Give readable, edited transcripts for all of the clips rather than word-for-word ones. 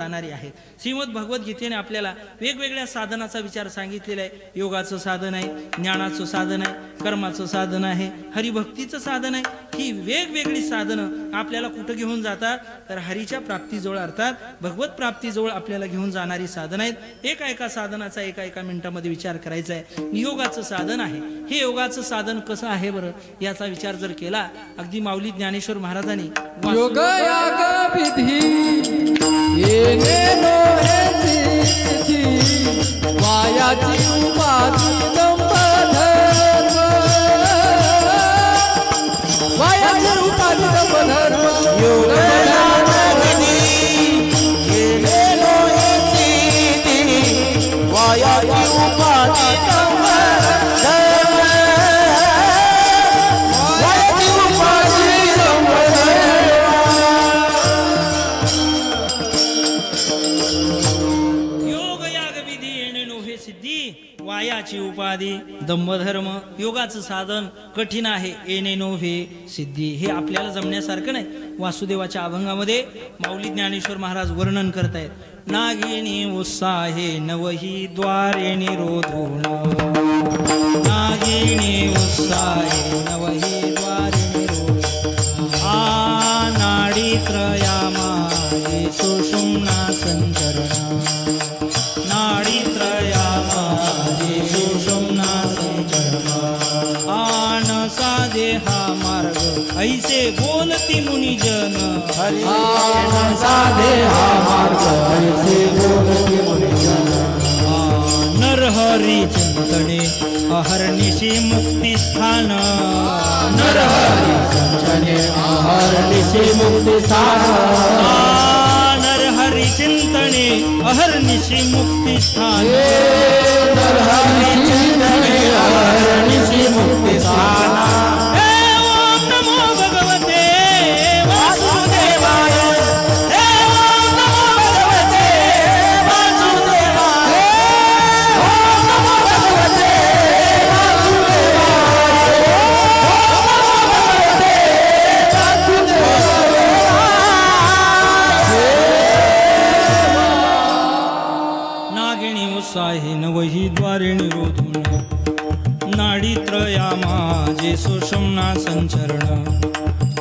जाणारी आहेत. श्रीमद भगवद्गीतेने आपल्याला वेगवेगळ्या साधनाचा विचार सांगितलेला आहे. योगाचं साधन आहे, ज्ञानाचं साधन आहे, कर्माचं साधन आहे, हरिभक्तीचं साधन आहे. ही वेगवेगळी साधनं आपल्याला कुठं घेऊन जातात तर हरीच्या प्राप्तीजवळ अर्थात भगवत प्राप्तीजवळ आपल्याला घेऊन जाणारी साधन आहेत. एका साधनाचा एका मिनिटामध्ये विचार करायचा आहे. योगाचं साधन आहे. हे योगाचं साधन कसं आहे बरं याचा विचार जर केला अगदी माऊली ज्ञानेश्वर महाराजांनी योग याग विधी येणे हे सिद्धी वायाची उपाधी दंभधर्म वायाची उपाधी दंभधर्म योग याग विधी येणे हे सिद्धी वायाची उपाधी वायाची उपाधी दंभधर्म. योगाचं साधन कठीण आहे. येणे नोव्हे सिद्धी. हे आपल्याला जमण्यासारखं नाही. वासुदेवाच्या अभंगामध्ये माऊली ज्ञानेश्वर महाराज वर्णन करतायत. नागिनी उत्साहे नवही द्वारे निरोधून नागिनी उत्साहे नवही द्वारे निरोधून आ नाडी त्रया माये सुषुम्ना संचरणा नाडी त्रया माये सुषुम्ना संचरणा आन साधे हा मार्ग ऐसे बोलती मुनिजन हरि आन साधे हा मार्ग ऐसे बोलती मुनिजन नरहरी चिंतने अहर्निशी मुक्ती स्थान नरहरि चिंतने अहर्निशी मुक्ती स्थान नरहरि चिंतने अहर्निशी मुक्ती स्थान नरहरि चिंतने अहर्निशी मुक्ती स्थान नवही द्वारे निरोधून नाडी त्रया माझे सुषुम्ना संचरण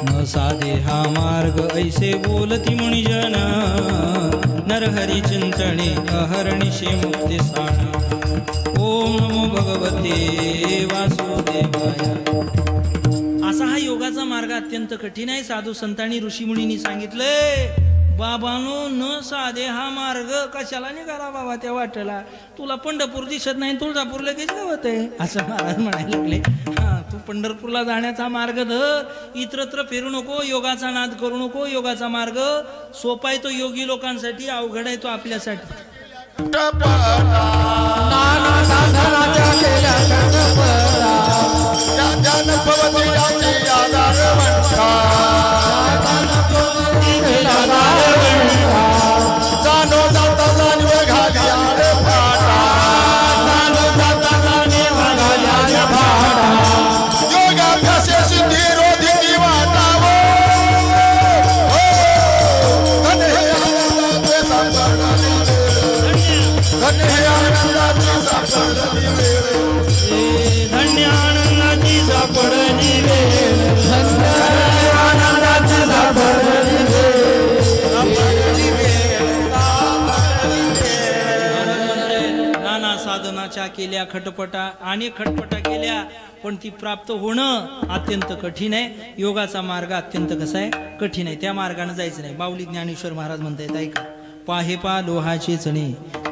न साधे हा मार्ग ऐसे बोलती मुनिजन नरहरी चिंतणे अहर्निशे मुक्ती स्थान. ओम नमो भगवते वासुदेवाय. असा हा योगाचा मार्ग अत्यंत कठीण आहे. साधू संतांनी ऋषीमुनींनी सांगितलंय बाबानो न साधे हा मार्ग कशाला निघाला बाबा त्या वाटेला. तुला पंढरपूर दिसत नाही तुळजापूर लगेच गावत आहे असं महाराज म्हणायला लागले. तू पंढरपूरला जाण्याचा मार्ग धर. इतरत्र फिरू नको. योगाचा नाद करू नको. योगाचा मार्ग सोपा आहे तो योगी लोकांसाठी, अवघड आहे तो आपल्यासाठी. नाना साधनाच्या केल्या गणपरा जानो जाता जाणवे घालिया फाटा जानो जाता जाणवे घालिया फाटा योगाभ्यासे सिद्धी रोधी वाटावो धन्य हे आनंदाचे सापडले धन्य हे आनंदाचे सापडले धन्य आनंदाची सापडली धन्य आनंदाची सापडली नाना साधनाच्या केल्या खटपटा आणि खटपटा केल्या पण ती प्राप्त होणं अत्यंत कठीण आहे. योगाचा मार्ग अत्यंत कसा आहे कठीण आहे. त्या मार्गाने जायचं नाही. माऊली ज्ञानेश्वर महाराज म्हणतायत ऐका. पाहे पा लोहाचे चणे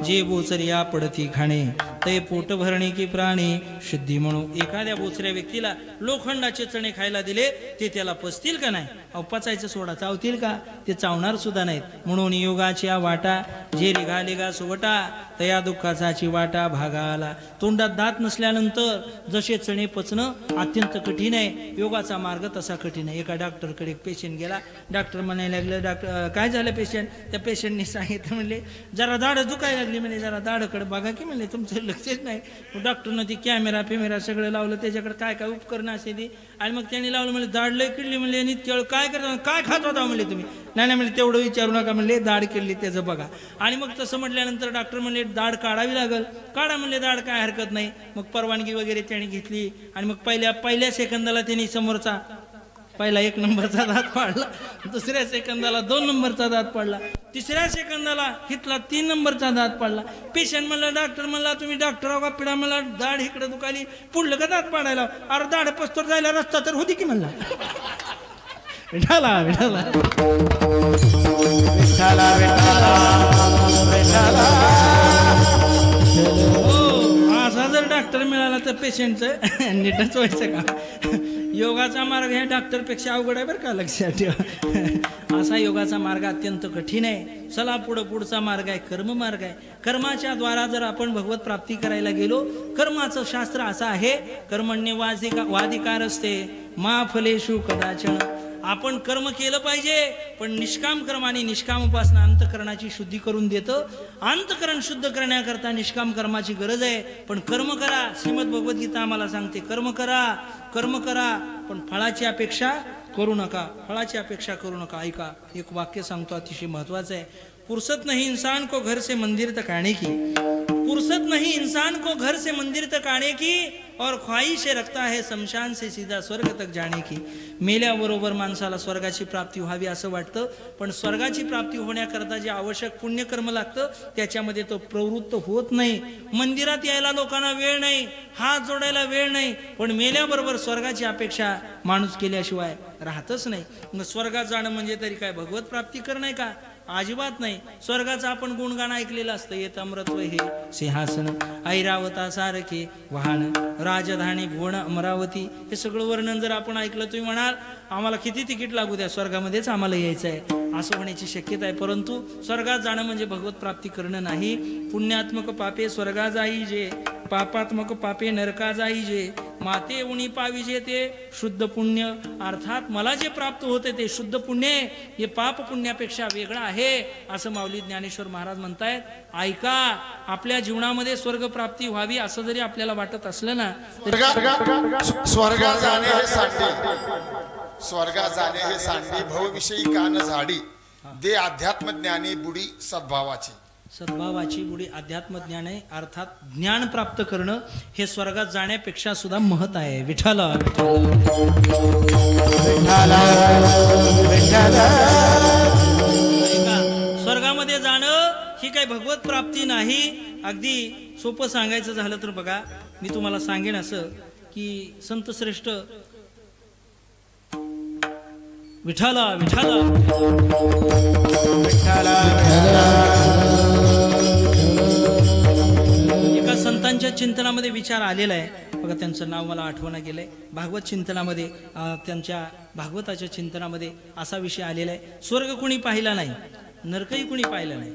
जे बोचरिया पडती खाणे ते पोट भरणे की प्राणी शुद्धी म्हणू. एखाद्या बोचऱ्या व्यक्तीला लोखंडाचे चणे खायला दिले ते त्याला पचतील का नाही? पचायचं सोडा चावतील का? ते चावणार सुद्धा नाहीत. म्हणून योगाच्या वाटा जे रेघालेगा सुवटा तया दुःखाचाची वाटा भागाला. तोंडात दात नसल्यानंतर जसे चणे पचणं अत्यंत कठीण आहे. योगाचा मार्ग तसा कठीण आहे. एका डॉक्टरकडे एक पेशंट गेला. डॉक्टर म्हणायला लागलं डॉक्टर काय झालं पेशंट? त्या पेशंटने सांगितलं म्हणले जरा दाढ दुखायला लागली म्हणे. जरा दाढकडे बघा की म्हणले तुमचं लक्षच नाही. डॉक्टरनं ती कॅमेरा सगळं लावलं, त्याच्याकडे काय काय उपकरणं असे ती, आणि मग त्यांनी लावलं. म्हणले दाढ लय किडली. म्हणले आणि तेवढं काय करता, काय खात होता म्हणले तुम्ही. नाही म्हणले तेवढं विचारू नका, म्हणले दाढ किडली त्याचं बघा. आणि मग तसं म्हटल्यानंतर डॉक्टर म्हणले दाढ काढावी लागल. काढा म्हणले दाढ, काय हरकत नाही. मग परवानगी वगैरे त्यांनी घेतली आणि मग पहिल्या सेकंदाला त्यांनी समोरचा पहिला 1 नंबरचा दात पाडला, दुसऱ्या सेकंदाला 2 नंबरचा दात पाडला, तिसऱ्या सेकंदाला हितला 3 नंबरचा दात पाडला. पेशंट म्हणला, डॉक्टर म्हणला तुम्ही डॉक्टर आहो का पिढा, म्हणला दाढ इकडे दुखाली, पुढलं का दात पाडायला. अरे दाढ पस्तोर जायला रस्ता तर होती की म्हणला. विठाला विठाला विठ्ठला विठ्ठला असा जर डॉक्टर मिळाला तर पेशंटचं नीटच व्हायचं का. योगाचा मार्ग ह्या डॉक्टरपेक्षा अवघड आहे बरं का, लक्षात ठेवा. असा योगाचा मार्ग अत्यंत कठीण आहे. चला पुढचा मार्ग आहे कर्म मार्ग आहे. कर्माच्या द्वारा जर आपण भगवत प्राप्ती करायला गेलो, कर्माचं शास्त्र असं आहे, कर्मण्य वाधिकार असते मा फलेषु कदाचन. आपण कर्म केलं पाहिजे, पण निष्काम कर्म आणि निष्काम उपासना अंतकरणाची शुद्धी करून देतं. अंतकरण शुद्ध करण्याकरता निष्काम कर्माची गरज आहे. पण कर्म करा, श्रीमद भगवद्गीता आम्हाला सांगते कर्म करा, पण फळाची अपेक्षा करू नका, फळाची अपेक्षा करू नका. ऐका, एक वाक्य सांगतो, अतिशय महत्वाचं आहे. फुर्सत नहीं इंसान को घर से मंदिर तक आने की, फुर्सत नहीं इंसान को घर से मंदिर तक आने की, और ख्वाहिश रखता है शमशान से सीधा स्वर्ग तक जाने की. मेल्याबरोबर माणसाला स्वर्गाची प्राप्ती व्हावी असं वाटतं, पण स्वर्गाची प्राप्ती होण्याकरता जे आवश्यक पुण्यकर्म लागतं त्याच्यामध्ये तो प्रवृत्त होत नाही. मंदिरात यायला लोकांना वेळ नाही, हात जोडायला वेळ नाही, पण मेल्याबरोबर स्वर्गाची अपेक्षा माणूस केल्याशिवाय राहतच नाही. मग स्वर्गात जाणं म्हणजे तरी काय भगवत प्राप्ती करणं का? अजिबात नाही. स्वर्गाचं आपण गुणगान ऐकलेलं असतं, येत अमृतत्व हे सिंहासन, ऐरावता सारखे वाहन, राजधानी भुवन अमरावती. हे सगळं वर्णन जर आपण ऐकलं, तुम्ही म्हणाल आम्हाला किती तिकीट लागू द्या, स्वर्गामध्येच आम्हाला यायचं आहे, असं होण्याची शक्यता आहे. परंतु स्वर्गात जाणं म्हणजे भगवत प्राप्ती करणं नाही. पुण्यात्मक पापे स्वर्गा जाई जे, पापात्मक पापे नरका जाई जे, माते उणी पाविजे ते शुद्ध पुण्य. अर्थात मला जे प्राप्त होते ते शुद्ध पुण्य, हे पाप पुण्यापेक्षा वेगळं आहे, असं माऊली ज्ञानेश्वर महाराज म्हणतायत. ऐका, आपल्या जीवनामध्ये स्वर्ग प्राप्ती व्हावी असं जरी आपल्याला वाटत असलं ना, स्वर्गात जाणे हे सांडे, स्वर्गात जाणे हे सांडे, भवविषयी कान झाडी, दे अध्यात्म ज्ञानी बुडी सद्भावाची. सद्भावाची बुडी अध्यात्म ज्ञान आहे. अर्थात ज्ञान प्राप्त करणं हे स्वर्गात जाण्यापेक्षा सुद्धा महत् आहे. विठाला स्वर्गामध्ये जाणं ही काही भगवत प्राप्ती नाही. अगदी सोपं सांगायचं झालं तर बघा, मी तुम्हाला सांगेन असं की संत श्रेष्ठ विठाला विठाला एका संतांच्या चिंतनामध्ये विचार आलेला आहे बघा, त्यांचं नाव मला आठवण गेलंय. भागवत चिंतनामध्ये त्यांच्या भागवताच्या चिंतनामध्ये असा विषय आलेला आहे, स्वर्ग कुणी पाहिला नाही, नरकही कुणी पाहिलं नाही.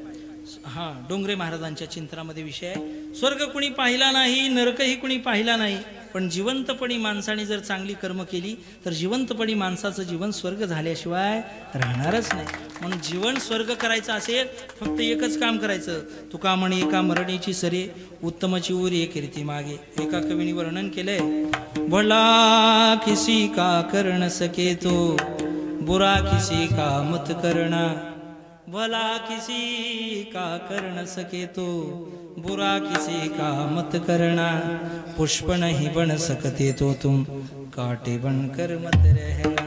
हा, डोंगरे महाराजांच्या चिंतनामध्ये विषय आहे, स्वर्ग कुणी पाहिला नाही, नरकही कुणी पाहिला नाही, पण जिवंतपणी माणसाने जर चांगली कर्म केली तर जिवंतपणी माणसाचं जीवन स्वर्ग झाल्याशिवाय राहणारच नाही. म्हणून जीवन स्वर्ग करायचं असेल फक्त एकच काम करायचं, तुका म्हणे एका मरणीची सरे, उत्तमची उरी कीर्ती मागे. एका कवीने वर्णन केलंय, भला किसी का कर न सके तो, बुरा किसी का मत करना, भला किसी का कर न सके तो, बुरा किसी का मत करना, पुष्प नहीं बन सकते तो तुम, कांटे बनकर मत रहना,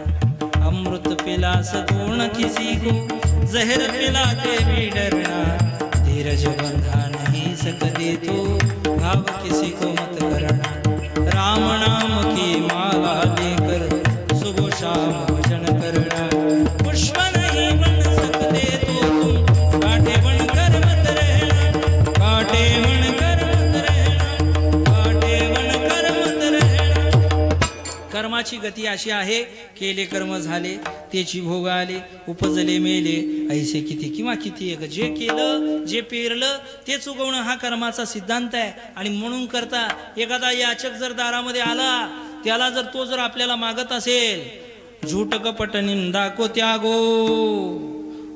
अमृत पिला सको न किसी को, जहर पिलाते भी डरना, धीरज बंधा नहीं सकते तो, भाव किसी को मत करना, राम नाम की माला लेकर सुबह शाम भजन करना, पुष्प नहीं बन सकते तो तुम, कांटे बनकर मत रहना, कांटे बनकर मत रहना, कांटे बनकर मत रहना. कर्माची गती अशी आहे, केले कर्म झाले, त्याची भोग आले, उपजले मेले, ऐसे किती किंवा किती एक. जे केलं जे पेरलं तेच उगवणं हा कर्माचा सिद्धांत आहे. आणि म्हणून करता एखादा याचक जर दारामध्ये आला, त्याला जर आपल्याला मागत असेल, झूठ कपट निंदा को त्यागो,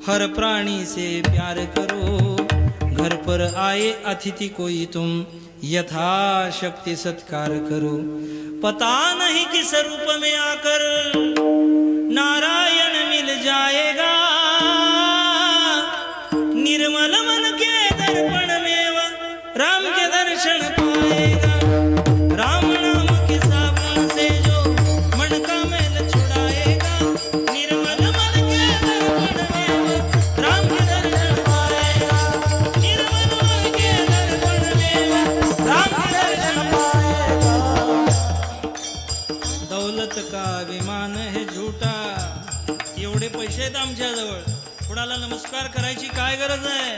हर प्राणी से प्यार करो, घर पर आए अतिथि कोई तुम, यथाशक्ति सत्कार करो, पता नहीं किस रूप में आकर नारायण मिल जाएगा। निर्मल मन के दर्पण में वह राम के दर्शन पाएगा। राम नाम के साबुन से जो मन का मैल छुड़ाएगा, निर्मल मन के दर्पण में वह राम के दर्शन पाएगा। निर्मल मन के दर्पण में वह राम के दर्शन पाएगा। दौलत का विमान है झूठा, एवढे पैसे आहेत आमच्याजवळ, कुणाला नमस्कार करायची काय गरज आहे?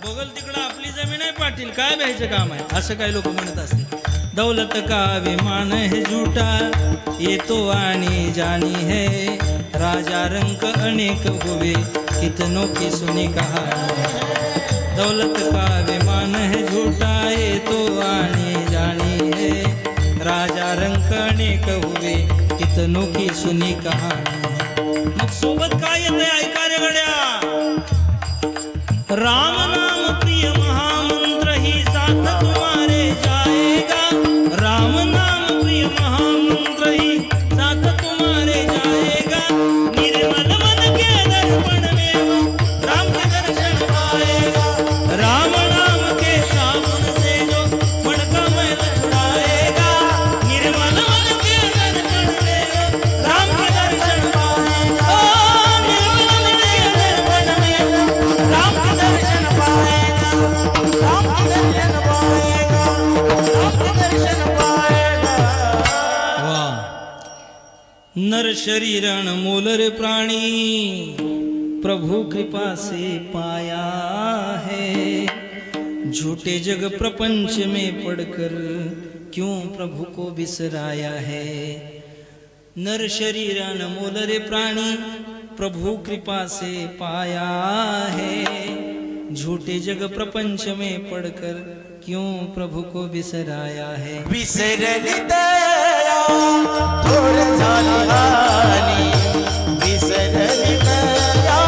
बगल तिकडं आपली जमीन आहे पाटील, काय भ्यायचं काम आहे, असं काही लोक म्हणत असते. दौलत का विमान है झूठा, ये तो आनी जानी है, राजा रंक अनेक हुए कितनों की सुनी कहानी. दौलत का विमान है झूठा, ये तो आनी जानी है, राजा रंक अनेक हुए कितनों की सुनी कहानी. मग सोबत काय येतंय ऐका रे गड्या. राम नाम प्रिय महामंत्र ही साथ तुम्हारे जाएगा. राम नाम प्रिय महामंत्र ही साथ तुम्हारे जाएगा. निर्मल मन के दर्पण में वो राम के दर्शन पाएगा. राम नाम के साबुन से जो मन का मैल छुड़ाएगा. निर्मल मन के दर्पण में वो राम के दर्शन पाएगा. निर्मल मन के दर्पण में वो राम के दर्शन पाएगा. राम के दर्शन पाएगा. राम के दर्शन पाएगा. वाह. नर शरीर अनमोल रे प्राणी, प्रभु कृपा से पाया है. झूठे जग प्रपंच में पड़कर क्यों प्रभु को बिसराया है. नर शरीर अनमोल रे प्राणी, प्रभु कृपा से पाया है. झूठे जग प्रपंच में पड़कर क्यों प्रभु को बिसराया है. विसरली दया थोर झाली हानी, विसरली दया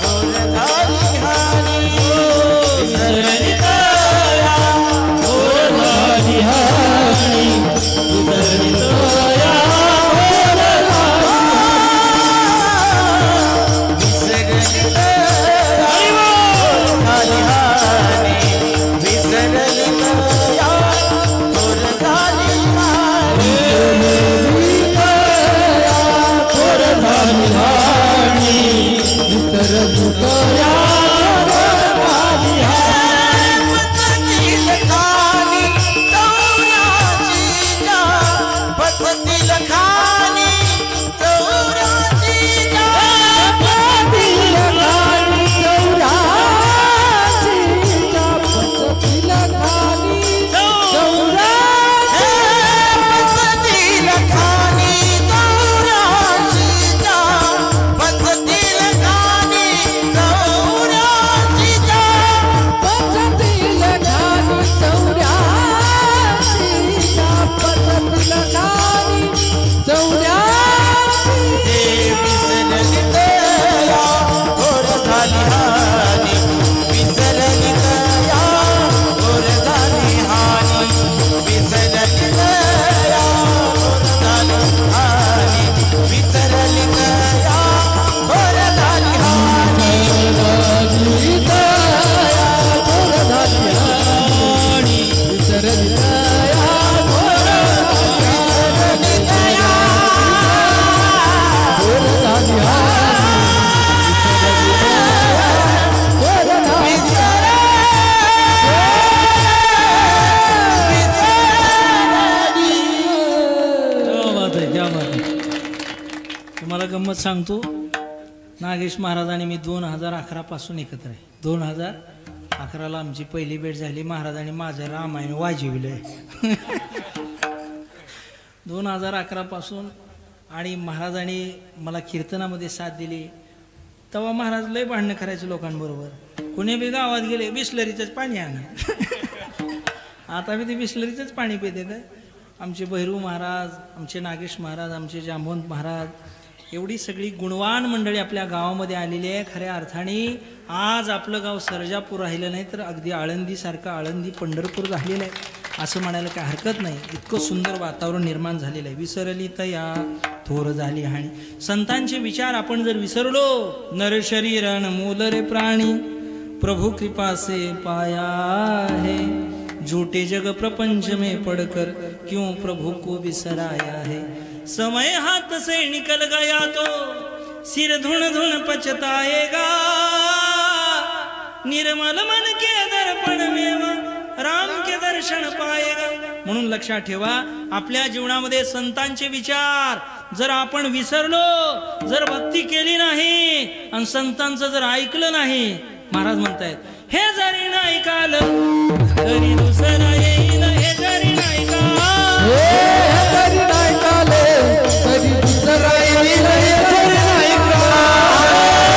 थोर झाली हानी, विसरली दया थोर झाली हानी, विसरली दया थोर झाली हानी, विसरली दया थोर झाली हानी, विसरली दया थोर झाली हानी, विसरली दया थोर झाली हानी, विसरली दया थोर झाली हानी. पततील खानी चौराची जा, पततील खानी चौराची जा, पततील खानी चौराची जा, पततील खानी चौराची, पततील खानी चौराची जा, पततील खानी चौराची जा, पततील खानी चौराची जा, पततील खानी चौराची. विसरली दया थोर झाली हानी, विसरली दया थोर झाली हानी, विसरली दया थोर झाली हानी, विसरली दया थोर झाली हानी, विसरली दया थोर झाली हानी, विसरली दया थोर झाली क्या बात आहे, क्या बात आहे. तुम्हाला गंमत सांगतो, नागेश महाराज आणि मी 2011 पासून एकत्र आहे. 2011ला आमची पहिली भेट झाली. महाराजांनी माझं रामायण वाजविलं. 2011 पासून आणि महाराजांनी मला कीर्तनामध्ये साथ दिली. तेव्हा महाराज लय भांडणं करायचे लोकांबरोबर. कुणी बी गावात गेले बिस्लरीचंच पाणी आणा. आता मी ते बिस्लरीचंच पाणी पिते. आमचे भैरू महाराज, आमचे नागेश महाराज, आमचे जांभवंत महाराज, एवढी सगळी गुणवान मंडळी आपल्या गावामध्ये आलेली आहे. खऱ्या अर्थाने आज आपलं गाव सर्जापूर राहिलं नाही तर अगदी आळंदीसारखं, आळंदी पंढरपूर झालेलं आहे. असं म्हणायला काही हरकत नाही. इतकं सुंदर वातावरण निर्माण झालेलं आहे. विसरली तया थोर झाली हाणी. संतांचे विचार आपण जर विसरलो, नर शरीरन मूल रे प्राणी, प्रभु कृपा से पाया है, झूठे जग प्रपंच में पढ़कर क्यों प्रभु को बिसराया है. समय हाथ से निकल गया तो सिर धुन धुन पछताएगा, निर्मल मन के दर्पण में राम के दर्शन पाएगा. म्हणून लक्षात ठेवा, आपल्या जीवनामध्ये संतांचे विचार जर आपण विसरलो, जर भक्ती केली नाही आणि संतांचं जर ऐकलं नाही, महाराज म्हणतायत हे जरी नाही काल तरी दुसरा येईल, हे जरी नाही काल तरी नाही काले तरी दुसरा येईल, हे जरी नाही काल,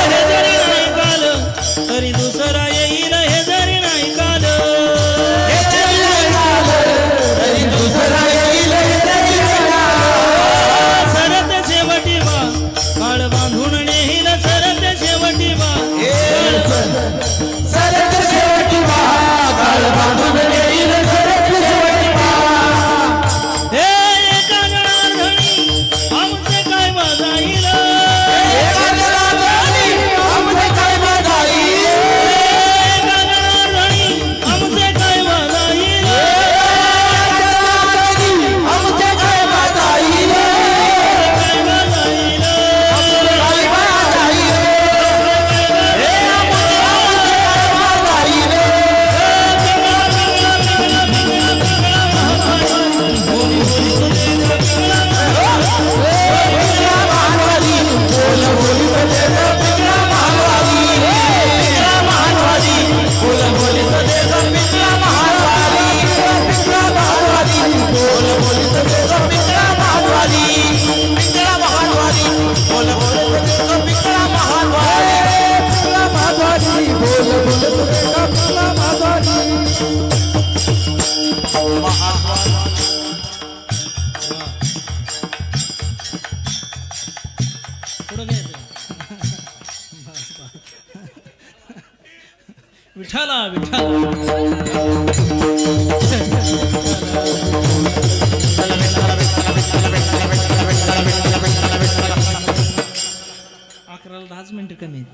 हे जरी नाही काल तरी दुसरा येईल, हे जरी नाही काल, हे जरी नाही काल तरी दुसरा येईल, हे जरी नाही काल. सरत शेवटी बा काळ बांधून नेईल, सरत शेवटी बा सरत शेवटी काळ बांधून येईल, सरत शेवटी हे एका गणार्धनी आमचे काय वाजाईल, एका जनार्दनी आमचे काय वाजाईल, एका गणार्धनी आमचे काय वाजाईल, आमचे काय वाजाईल, काय वाजाईल. काय वाजाईल, हे आमचे वाजाईल. पुढं घ्यायचं. विठाला विठाला अकराला 10 मिनिटं कमी आहेत.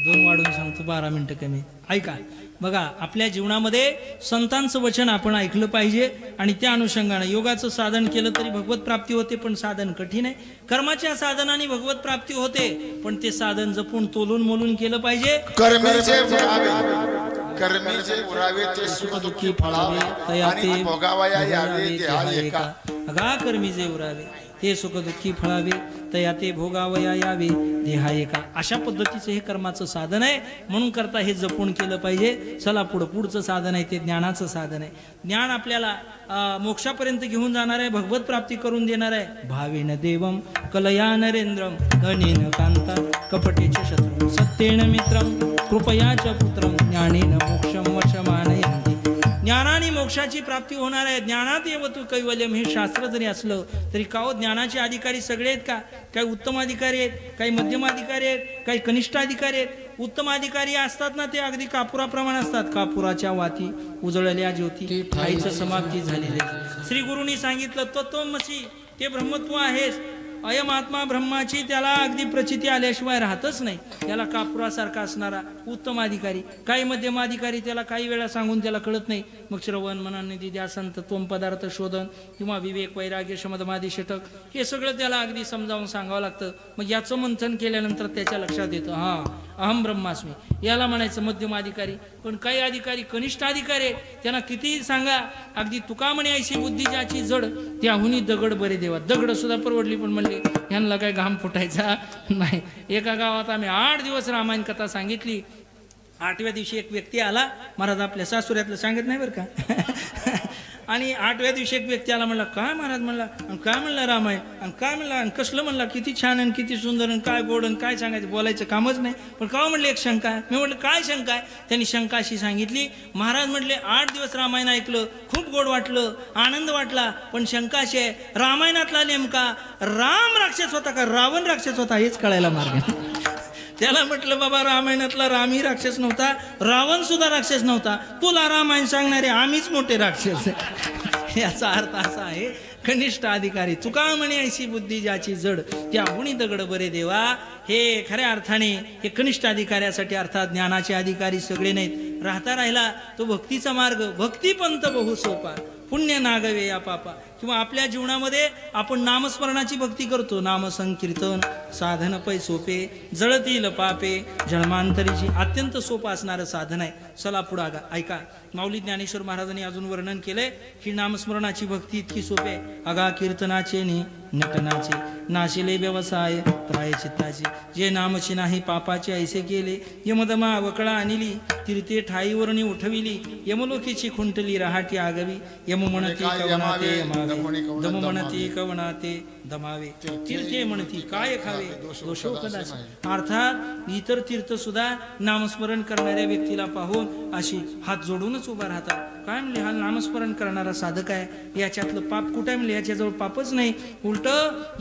2 वाढून सांगतो 12 मिनिटं कमी आहेत. ऐका, बघा, आपल्या जीवनामध्ये संतांचं वचन आपण ऐकलं पाहिजे आणि त्या अनुषंगाने योगाचं साधन केलं तरी भगवत प्राप्ती होते, पण साधन कठीण आहे. कर्माच्या साधनाने भगवत प्राप्ती होते, पण ते साधन जपून तोलून मोलून केलं पाहिजे. कर्मीचे उरावे ते सुख दुःखी फळावे आणि भोगावया यावे देहा एका. अगा कर्मीचे उरावे ते सुख दुःखी फळावे, तया ते भोगावया यावे देहा एका. अशा पद्धतीचं हे कर्माचं साधन आहे. म्हणून करता हे जपून केलं पाहिजे. चला पुढचं साधन आहे ते ज्ञानाचं साधन आहे. ज्ञान आपल्याला मोक्षापर्यंत घेऊन जाणार आहे, भगवत प्राप्ती करून देणार आहे. भावेन देवम कलया नरेंद्रम धनेन कांता कपटेच शत्रु सत्येन मित्रम कृपयाच पुत्रम ज्ञानेन मोक्षम वशमानयन्ति. ज्ञानाने मोक्षाची प्राप्ती होणार आहे. ज्ञानात येवतु कैवल्यम हे शास्त्र जरी असलं तरी का हो, ज्ञानाचे अधिकारी सगळे आहेत का? काही उत्तम अधिकारी आहेत, काही मध्यम अधिकारी आहेत, काही कनिष्ठ अधिकारी आहेत. उत्तम अधिकारी असतात ना, ते अगदी कापुराप्रमाणे असतात. कापुराच्या वाती उजळल्या ज्योती आईचं समाप्ती झालेली. श्री गुरुनी सांगितलं तत्वमसी, ते ब्रह्मत्व आहेस. अयम आत्मा ब्रह्माची त्याला अगदी प्रचिती आल्याशिवाय राहतच नाही. त्याला कापुरासारखा असणारा उत्तम अधिकारी, काही मध्यम अधिकारी त्याला काही वेळा सांगून त्याला कळत नाही. मग श्रवण मनन निधी ध्यासन तत्वम पदार्थ शोधन किंवा विवेक वैराग्य शमदमादी षटक हे सगळं त्याला अगदी समजावून सांगावं लागतं. मग याचं मंथन केल्यानंतर त्याच्या लक्षात येतं, हां अहम ब्रह्मास्मी. याला म्हणायचं मध्यम अधिकारी. पण काही अधिकारी कनिष्ठ अधिकारी आहेत, त्यांना कितीही सांगा, अगदी तुका म्हणे ऐशी बुद्धी ज्याची जड त्याहुनी दगड बरे देवा. दगड सुद्धा परवडली, पण म्हणले ह्यांना काय घाम फुटायचा नाही. एका गावात आम्ही 8 दिवस रामायण कथा सांगितली. 8व्या दिवशी एक व्यक्ती आला. महाराज आपल्या सासुऱ्यातलं सांगत नाही बरं का. आणि 8व्या दिवशी एक व्यक्ती आला. म्हणला काय महाराज, म्हणला काय म्हणला रामायण, आणि काय म्हणला, आणि कसलं म्हणला, किती छान आणि किती सुंदर आणि काय गोड आणि काय सांगायचं, बोलायचं कामच नाही. पण का म्हणले एक शंका आहे. मी म्हटलं काय शंका आहे. त्यांनी शंका अशी सांगितली. महाराज म्हटले 8 दिवस रामायण ऐकलं, खूप गोड वाटलं, आनंद वाटला, पण शंका अशी आहे, रामायणातला नेमका राम राक्षस होता का रावण राक्षस होता हेच कळायला मार्ग नाही. त्याला म्हटलं बाबा, रामायणातला रामही राक्षस नव्हता, रावण सुद्धा राक्षस नव्हता, तुला रामायण सांगणारे आम्हीच मोठे राक्षस. याचा अर्थ असा आहे कनिष्ठ अधिकारी. चुका म्हणे ऐशी बुद्धी ज्याची जड त्या गुणी दगड बरे देवा. हे खऱ्या अर्थाने हे कनिष्ठ अधिकाऱ्यासाठी अर्थात ज्ञानाचे अधिकारी सगळे नाहीत. राहता राहिला तो भक्तीचा मार्ग. भक्तिपंथ बहु सोपा पुण्य नागवे या पापा. किंवा आपल्या जीवनामध्ये आपण नामस्मरणाची भक्ती करतो. नाम संकीर्तन साधन पै सोपे जळतील पापे जन्मांतरीची अत्यंत सोपं असणारं साधन आहे. चला पुढं ऐका. माऊली ज्ञानेश्वर महाराजांनी अजून वर्णन केलंय ही नामस्मरणाची भक्ती इतकी सोपी आहे. अगा कीर्तनाचे नटनाचे नाशिले व्यवसाय प्रायचित्ताचे जे नामची नाही पापाचे ऐसे केले. यमदमा वकळा आणली तीर्थे ठाईवरणी उठविली यमलोकीची खुंटली रहाटी आगवी. यम म्हणती कवनाते यमावे दम म्हणती कवनाते दमावे. तीर्थे म्हणती काय खावे दोषोपदास. अर्थात इतर तीर्थ सुद्धा नामस्मरण करणाऱ्या व्यक्तीला पाहून अशी हात जोडूनच उभा राहतात. काय म्हणले हा नामस्मरण करणारा साधक आहे याच्यातलं पाप कुठे म्हणले याच्याजवळ पापच नाही. उलट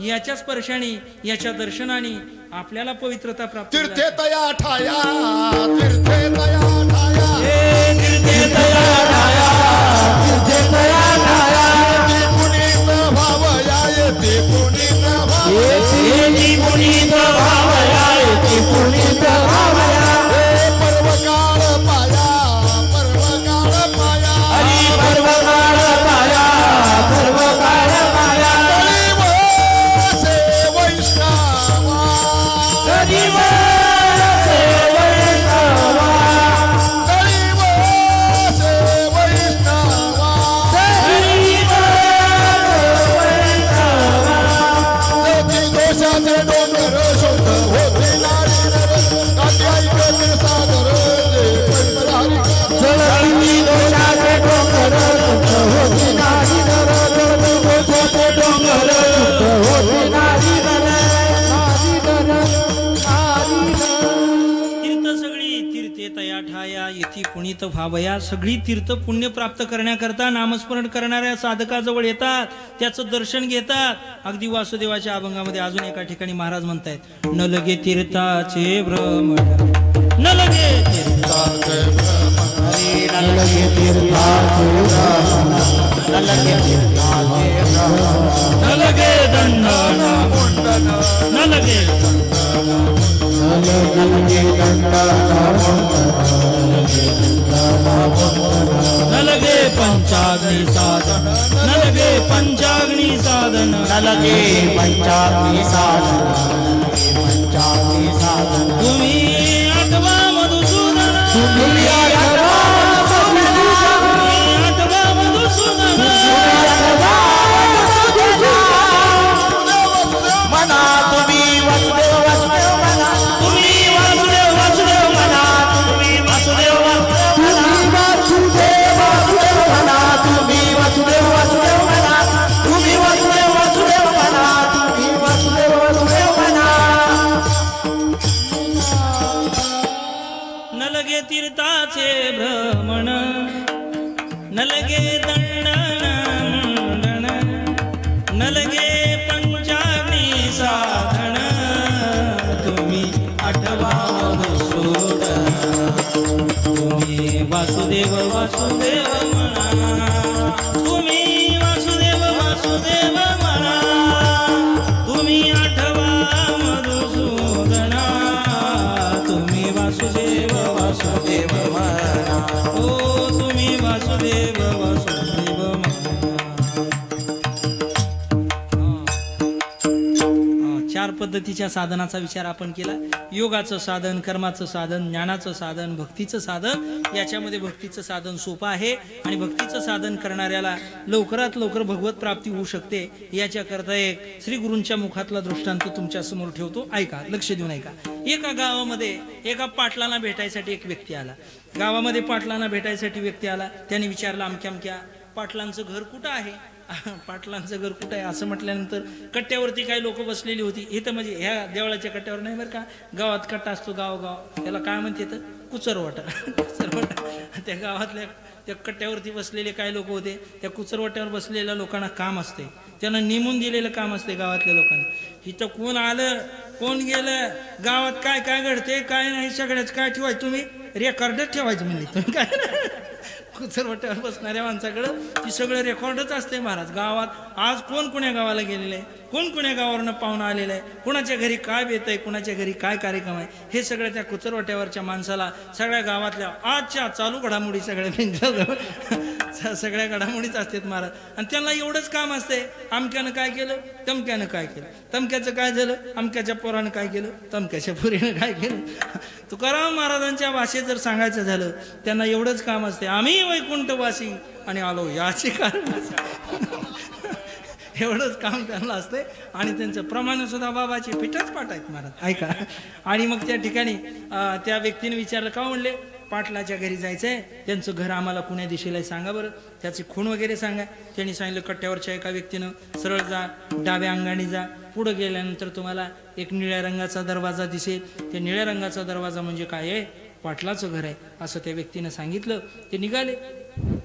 याच्या स्पर्शाने याच्या दर्शनाने आपल्याला पवित्रता प्राप्त. तीर्थे तया ठाया तीर्थे तया ठाया तीर्थे तया ठाया तीर्थे तया ठाया पुनीत भावया येते पुनीत येती पुनीत भावया येती पुनीत भावया. पर्वकाळ पाया पर्वकाळ पाया हरी पर्वकाळ पाया पर्वकाळ पाया. से वैष्णवा हरिवसे वैष्णवा से वैष्णवा ज्योती दोषाचे डोंगर शुद्ध होते नारी नर काठी ऐकतील सागर जे पंढरहरी. जळती दोषाचे डोंगर शुद्ध होती नारी नर. जळती दोषाचे डोंगर शुद्ध होती नारी नर. नारी नर नारी नर. तीर्थ सगळी तीर्थे तया ठाया येथे पुनीत भावया. सगळी तीर्थ पुण्य प्राप्त करण्याकरता नामस्मरण करणाऱ्या साधकाजवळ येतात त्याचं दर्शन घेतात. अगदी वासुदेवाच्या अभंगामध्ये अजून एका ठिकाणी महाराज म्हणतायत न लगे तीर्थाचे भ्रमण न लगे तीर्थाचे न लगे तीर्थाचे भ्रमण न लगे तीर्थाचे भ्रमण न लगे दंडन मुंडन न लगे न लगे न लगे पंचाग्नी साधन न लगे पंचाग्नी साधन न लगे पंचाग्नी साधन पंचाग्नी साधन. तुम्ही आठवा मधुसूदन तुम्ही आठवा आठवा मधुसूदन मना तुम्ही वासुदेव वासुदेव मना तुम्ही वासुदेव वासुदेव मना तुम्ही वासुदेव वासुदेव मना तुम्ही वासुदेव वासुदेव मना तुम्ही वासुदेव वासुदेव मना तुम्ही वासुदेव वासुदेव मना. न लगे तीर्थाचे भ्रमण न लगे दंडन न लगे पंचाग्नी साधन तुम्ही आठवा मधुसूदन तुम्ही वासुदेव वासुदेव म्हणा तुम्ही वासुदेव वासुदेव म्हणा तुम्ही आठवा मधुसूदना तुम्ही वासुदेव वासुदेव म्हणा ओ तुम्ही वासुदेव वासुदेव म्हणा. चार पद्धतीच्या साधनाचा विचार आपण केला. योगाचं साधन कर्माचं साधन ज्ञानाचं साधन भक्तीचं साधन. याच्यामध्ये भक्तीचं साधन सोपं आहे आणि भक्तीचं साधन करणाऱ्याला लवकरात लवकर भगवत प्राप्ती होऊ शकते. याच्याकरता एक श्री गुरूंच्या मुखातला दृष्टांत तुमच्या समोर ठेवतो. ऐका लक्ष देऊन ऐका. एका गावामध्ये एका पाटलांना भेटायसाठी एक व्यक्ती आला. गावामध्ये पाटलांना भेटायसाठी व्यक्ती आला. त्याने विचारलं अमक्या अमक्या पाटलांचं घर कुठं आहे. पाटलांचं घर कुठं आहे असं म्हटल्यानंतर कट्ट्यावरती काही लोक बसलेली होती. इथं म्हणजे ह्या देवळाच्या कट्ट्यावर नाही बरं का. गावात कट्टा असतो गाव त्याला काय म्हणते तर कुचरवाटा कुचरवाटा. त्या गावातल्या त्या कट्ट्यावरती बसलेले काही लोक होते. त्या कुचरवाट्यावर बसलेल्या लोकांना काम असते. त्यांना नेमून दिलेलं काम असते गावातल्या लोकांना. इथं कोण आलं कोण गेलं गावात काय काय घडते काय नाही सगळ्याच काय ठेवायचं तुम्ही रेकॉर्डच ठेवायचं म्हणजे तुम्ही काय कुचरवट्यावर बसणाऱ्या माणसाकडं ती सगळं रेकॉर्डच असते महाराज. गावात आज कोण कोण्या गावाला गेलेलं आहे, कोण कोण्या गावावरनं पाहुणा आलेलं आहे, कुणाच्या घरी काय बेत आहे, कुणाच्या घरी काय कार्यक्रम आहे, हे सगळं त्या कुचरवट्यावरच्या माणसाला सगळ्या गावातल्या आजच्या चालू घडामोडी सगळ्या सगळ्या घडामोडीच असतात महाराज. आणि त्यांना एवढंच काम असते, अमक्यानं काय केलं, तमक्यानं काय केलं, तमक्याचं काय झालं, अमक्याच्या पोरानं काय केलं, तमक्याच्या पोरीनं काय केलं. तुकाराम महाराजांच्या भाषेत जर सांगायचं झालं त्यांना एवढंच काम असते, आम्ही वैकुंठवासी आणि आलो याचे कारण एवढंच काम त्यांना असते. आणि त्यांचं प्रमाण सुद्धा बाबाची पिठच पाठ आहेत महाराज, ऐका. आणि मग त्या ठिकाणी त्या व्यक्तीने विचारलं, का म्हणले पाटलाच्या घरी जायचंय, त्यांचं घर आम्हाला कुण्या दिशेला आहे सांगा बरं, त्याची खूण वगैरे सांगा. त्यांनी सांगितलं, कट्ट्यावरच्या एका व्यक्तीनं सरळ जा, डाव्या अंगाने जा, पुढं गेल्यानंतर तुम्हाला एक निळ्या रंगाचा दरवाजा दिसेल, त्या निळ्या रंगाचा दरवाजा म्हणजे काय आहे, पाटलाचं घर आहे असं त्या व्यक्तीनं सांगितलं. ते निघाले,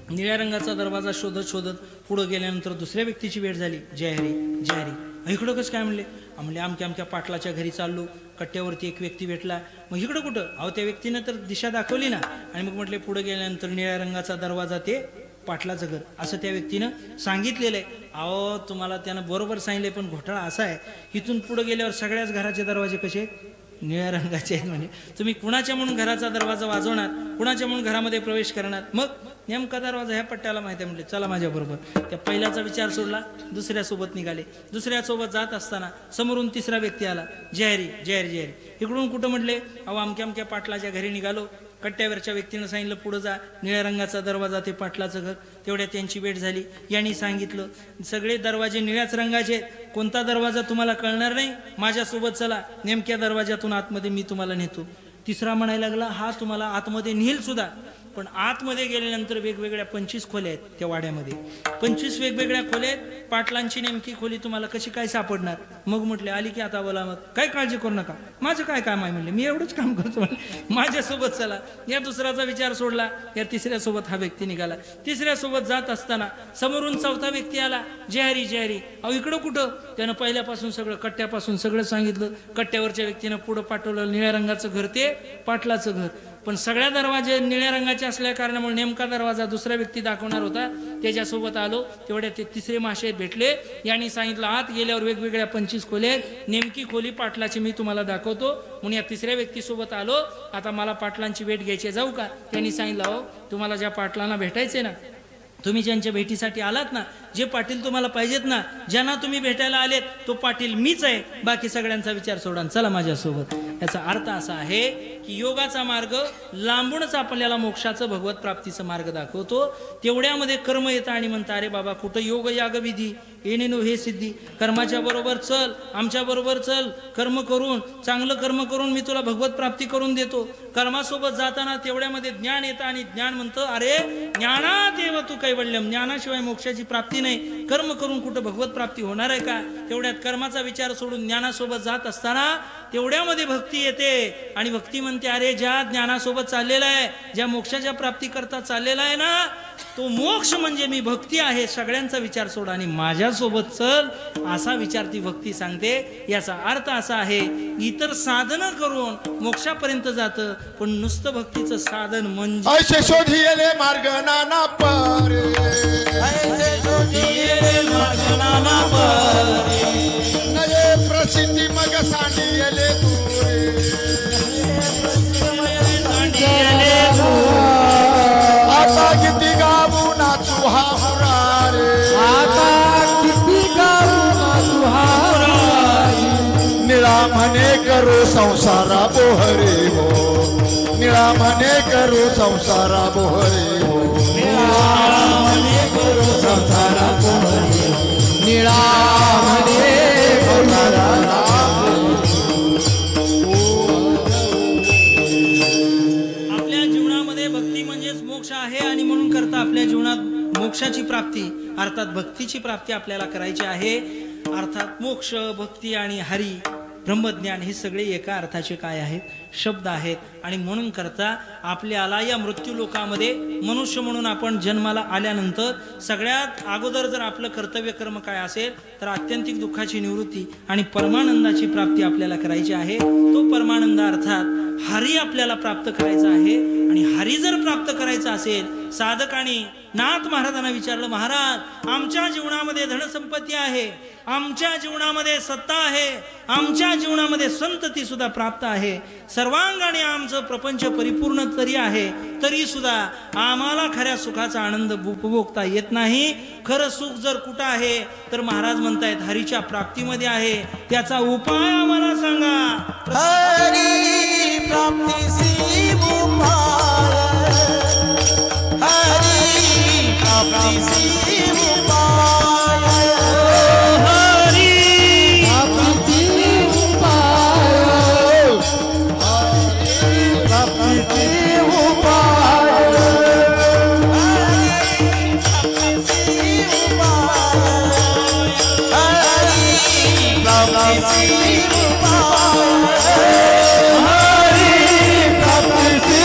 निळ्या रंगाचा दरवाजा शोधत शोधत पुढं गेल्यानंतर दुसऱ्या व्यक्तीची भेट झाली, जय हरी जय हरी. इकडं कसं काय म्हणले, म्हणले अमक्या पाटलाच्या घरी चाललो, कट्ट्यावरती एक व्यक्ती भेटला. मग इकडं कुठं, अहो त्या व्यक्तीनं तर दिशा दाखवली ना. आणि मग म्हटले पुढे गेल्यानंतर निळ्या रंगाचा दरवाजा ते पाटलाचं घर असं त्या व्यक्तीनं सांगितलेलं आहे. अहो तुम्हाला त्यानं बरोबर सांगितले, पण घोटाळा असा आहे, इथून पुढे गेल्यावर सगळ्याच घराचे दरवाजे कसे निळ्या रंगाचे आहेत. म्हणजे तुम्ही कुणाच्या म्हणून घराचा दरवाजा वाजवणार, कुणाच्या म्हणून घरामध्ये प्रवेश करणार, मग नेमका दरवाजा ह्या पट्ट्याला माहिती आहे. म्हटले चला माझ्याबरोबर. त्या पहिल्याचा विचार सोडला, दुसऱ्यासोबत निघाले. दुसऱ्यासोबत जात असताना समोरून तिसरा व्यक्ती आला, जय हरी जय हरी जय हरी. इकडून कुठं म्हटले, अहो अमक्या पाटलाच्या घरी निघालो, कट्ट्यावरच्या व्यक्तीनं सांगितलं पुढं जा, निळ्या रंगाचा दरवाजा ते पाटलाचं घर. तेवढ्या त्यांची भेट झाली. यांनी सांगितलं सगळे दरवाजे निळ्याच रंगाचे, कोणता दरवाजा तुम्हाला कळणार नाही, माझ्यासोबत चला, नेमक्या दरवाजातून आतमध्ये मी तुम्हाला नेतो. तिसरा म्हणायला लागला, हा तुम्हाला आतमध्ये नेईल सुद्धा, पण आतमध्ये गेल्यानंतर वेगवेगळ्या 25 खोल्या आहेत त्या वाड्यामध्ये, 25 वेगवेगळ्या खोल्या आहेत. पाटलांची नेमकी खोली तुम्हाला कशी काय सापडणार. मग म्हटले आली की आता बोला, मग काय काळजी करू नका, माझं काय काम आहे म्हणले, मी एवढंच काम करतो, माझ्यासोबत चला. या दुसऱ्याचा विचार सोडला, या तिसऱ्यासोबत हा व्यक्ती निघाला. तिसऱ्यासोबत जात असताना समोरून चौथा व्यक्ती आला, जय हरी जय हरी. अहो इकडं कुठं, त्यानं पहिल्यापासून सगळं कट्ट्यापासून सगळं सांगितलं. कट्ट्यावरच्या व्यक्तीनं पुढं पाठवलं, निळ्या रंगाचं घर ते पाटलाचं घर. पण सगळ्या दरवाजे निळ्या रंगाचे असल्या कारणामुळे नेमका दरवाजा दुसरा व्यक्ती दाखवणार होता, त्याच्यासोबत आलो. तेवढ्या ते तिसरे माशे भेटले. यांनी सांगितलं आत गेल्यावर वेगवेगळ्या 25 खोल्या आहेत, नेमकी खोली पाटलाची मी तुम्हाला दाखवतो. म्हणून या तिसऱ्या व्यक्तीसोबत आलो. आता मला पाटलांची भेट घ्यायची, जाऊ का. त्यांनी सांगितलं, अहो तुम्हाला ज्या पाटलांना भेटायचे ना, तुम्ही ज्यांच्या भेटीसाठी आलात ना, जे पाटील तुम्हाला पाहिजेत ना, ज्यांना तुम्ही भेटायला आलेत तो पाटील मीच आहे, बाकी सगळ्यांचा विचार सोडा, चला माझ्यासोबत. याचा अर्थ असा आहे की योगाचा मार्ग लांबूनच आपल्याला मोक्षाचं भगवत प्राप्तीचं मार्ग दाखवतो. तेवढ्यामध्ये कर्म येतं आणि म्हणता, अरे बाबा कुठं योग याग विधी येणे नो हे सिद्धी, कर्माच्या बरोबर चल, आमच्या बरोबर चल, कर्म करून चांगलं कर्म करून मी तुला भगवत प्राप्ती करून देतो. कर्मासोबत जाताना तेवढ्यामध्ये ज्ञान येतं आणि ज्ञान म्हणतं, अरे ज्ञानादेव तू कैवल्यम, ज्ञानाशिवाय मोक्षाची प्राप्ती नाही, कर्म करून कुठं भगवत प्राप्ती होणार आहे का. तेवढ्यात कर्माचा विचार सोडून ज्ञानासोबत जात असताना तेवढ्यामध्ये भक्ती येते आणि भक्ती म्हणते, अरे ज्या ज्ञानासोबत चाललेला आहे, ज्या मोक्षाच्या प्राप्ती करता चाललेला आहे ना, तो मोक्ष म्हणजे मी भक्ती आहे, सगळ्यांचा विचार सोडा आणि माझ्यासोबत चल, असा विचार ती भक्ती सांगते. याचा अर्थ असा आहे, इतर साधनं करून मोक्षापर्यंत जातं, पण नुसतं भक्तीचं साधन म्हणजे ऐसे शोधिले मार्ग नाना पारे, नये प्रसिद्धी मग सांडियले दूरे, आता किती गाऊ नाचू हा हुरारे, आता किती गाऊ नाचू हा हुरारे. निळा म्हणे करू संसारा बोहरे हो, निळा म्हणे करू संसारा बोहरे हो, निळा म्हणे करू संसारा बोहरे हो, निळा म्हणे संसारा. आपल्या जीवनामध्ये भक्ती म्हणजेच मोक्ष आहे आणि म्हणून करता आपल्या जीवनात मोक्षाची प्राप्ती अर्थात भक्तीची प्राप्ती आपल्याला करायची आहे. अर्थात मोक्ष, भक्ती आणि हरी, ब्रह्मज्ञान हे सगळे एका अर्थाचे काय आहेत, शब्द आहेत. आणि म्हणून करता आपल्याला या मृत्यू लोकामध्ये मनुष्य म्हणून आपण जन्माला आल्यानंतर सगळ्यात अगोदर जर आपलं कर्तव्य कर्म काय असेल तर आत्यंतिक दुःखाची निवृत्ती आणि परमानंदाची प्राप्ती आपल्याला करायची आहे. तो परमानंद अर्थात हरी आपल्याला प्राप्त करायचा आहे. आणि हरी जर प्राप्त करायचा असेल साधकाने नाथ महाराजांना विचारलं, महाराज आमच्या जीवनामध्ये धनसंपत्ती आहे, आमच्या जीवनामध्ये सत्ता आहे, आमच्या जीवनामध्ये संतती सुद्धा प्राप्त आहे, सर्वांगाने आमचं प्रपंच परिपूर्ण तरी आहे, तरी सुद्धा आम्हाला खऱ्या सुखाचा आनंद उपभोगता येत नाही. खरं सुख जर कुठं आहे तर महाराज म्हणतायत हरीच्या प्राप्तीमध्ये आहे. त्याचा उपाय आम्हाला सांगा. हरी प्राप्तीसी उपाय, हरी प्राप्तीसी उपाय, हरी प्राप्तीसी उपाय, हरी प्राप्तीसी उपाय, हरी प्राप्तीसी उपाय, हरी प्राप्तीसी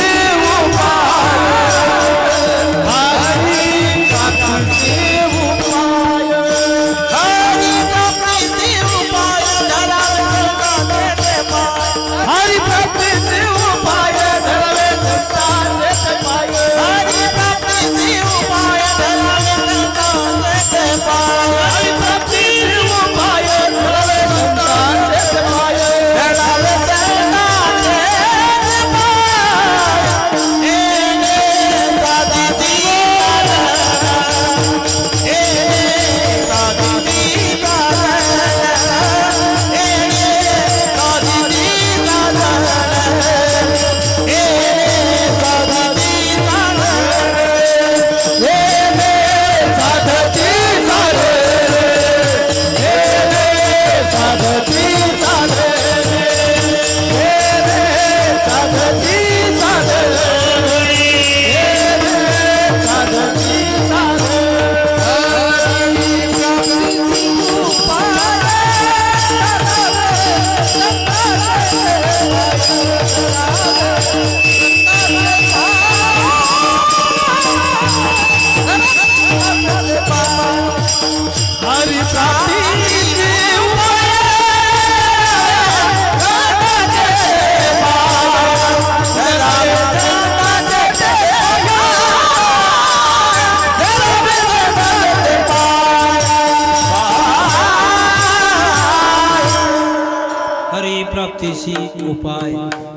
प्राप्तीशी उपाय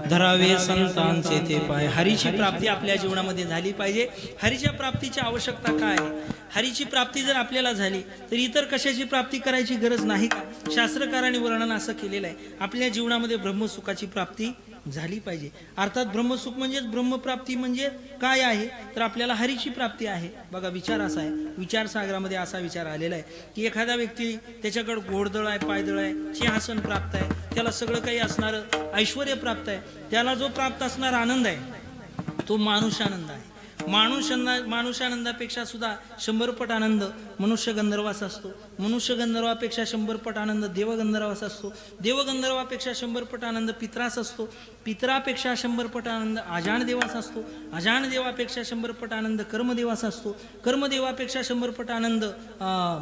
धरावे संतांचे ते पाय. हरीची प्राप्ती आपल्या जीवनामध्ये झाली पाहिजे. हरीच्या प्राप्तीची आवश्यकता काय आहे? हरीची प्राप्ती जर आपल्याला झाली तर इतर कशाची प्राप्ती करायची गरज नाही का? शास्त्रकारांनी वर्णन असं केलेलं आहे, आपल्या जीवनामध्ये ब्रह्मसुखाची प्राप्ती झाली पाहिजे. अर्थात ब्रह्मसुख म्हणजेच ब्रह्मप्राप्ती म्हणजे काय आहे तर आपल्याला हरीची प्राप्ती आहे. बघा विचार असा आहे, विचारसागरामध्ये असा विचार आलेला आहे की एखादा व्यक्ती त्याच्याकडे घोडदळ आहे, पायदळ आहे, सिंहासन प्राप्त आहे, त्याला सगळं काही असणारं ऐश्वर प्राप्त आहे, त्याला जो प्राप्त असणारा आनंद आहे तो मानुषानंद आहे. मानुषानंदापेक्षा सुद्धा 100 पट आनंद मनुष्य गंधर्वास असतो. मनुष्य गंधर्वापेक्षा 100 पट आनंद देवगंधर्वास असतो. देवगंधर्वापेक्षा 100 पट आनंद पित्रास असतो. पित्रापेक्षा 100 पट आनंद आजान देवास असतो. आजान देवापेक्षा 100 पट आनंद कर्मदेवास असतो. कर्मदेवापेक्षा 100 पट आनंद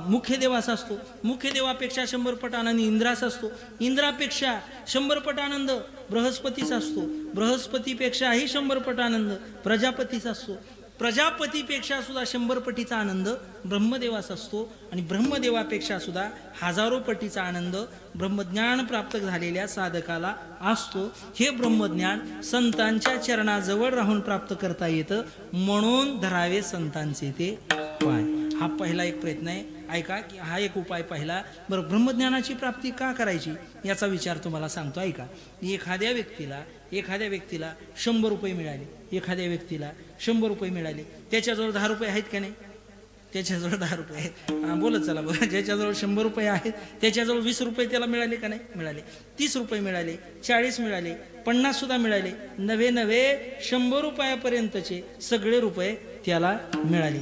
मुख्य देवास असतो. मुख्य देवापेक्षा 100 पट आनंद इंद्रास असतो. इंद्रापेक्षा 100 पट आनंद बृहस्पतीस असतो. बृहस्पतीपेक्षाही 100 पट आनंद प्रजापतीस असतो. प्रजापतीपेक्षा सुद्धा 100 पटीचा आनंद ब्रह्मदेवास असतो. आणि ब्रह्मदेवापेक्षा सुद्धा हजारो पटीचा आनंद ब्रह्मज्ञान प्राप्त झालेल्या साधकाला असतो. हे ब्रह्मज्ञान संतांच्या चरणाजवळ राहून प्राप्त करता येतं, म्हणून धरावे संतांचे ते पाय. हा पहिला एक प्रयत्न आहे. ऐका की हा एक उपाय पहिला. बरं, ब्रह्मज्ञानाची प्राप्ती का करायची याचा विचार तुम्हाला सांगतो. ऐका, एखाद्या व्यक्तीला 100 रुपये मिळाले, एखाद्या व्यक्तीला 100 रुपये मिळाले, त्याच्याजवळ 10 रुपये आहेत का नाही? त्याच्याजवळ 10 रुपये आहेत. बोलत चला बघा, ज्याच्याजवळ 100 रुपये आहेत त्याच्याजवळ 20 रुपये त्याला मिळाले का नाही? मिळाले. 30 रुपये मिळाले, 40 मिळाले, 50 सुद्धा मिळाले, नवे 100 रुपयापर्यंतचे सगळे रुपये त्याला मिळाले.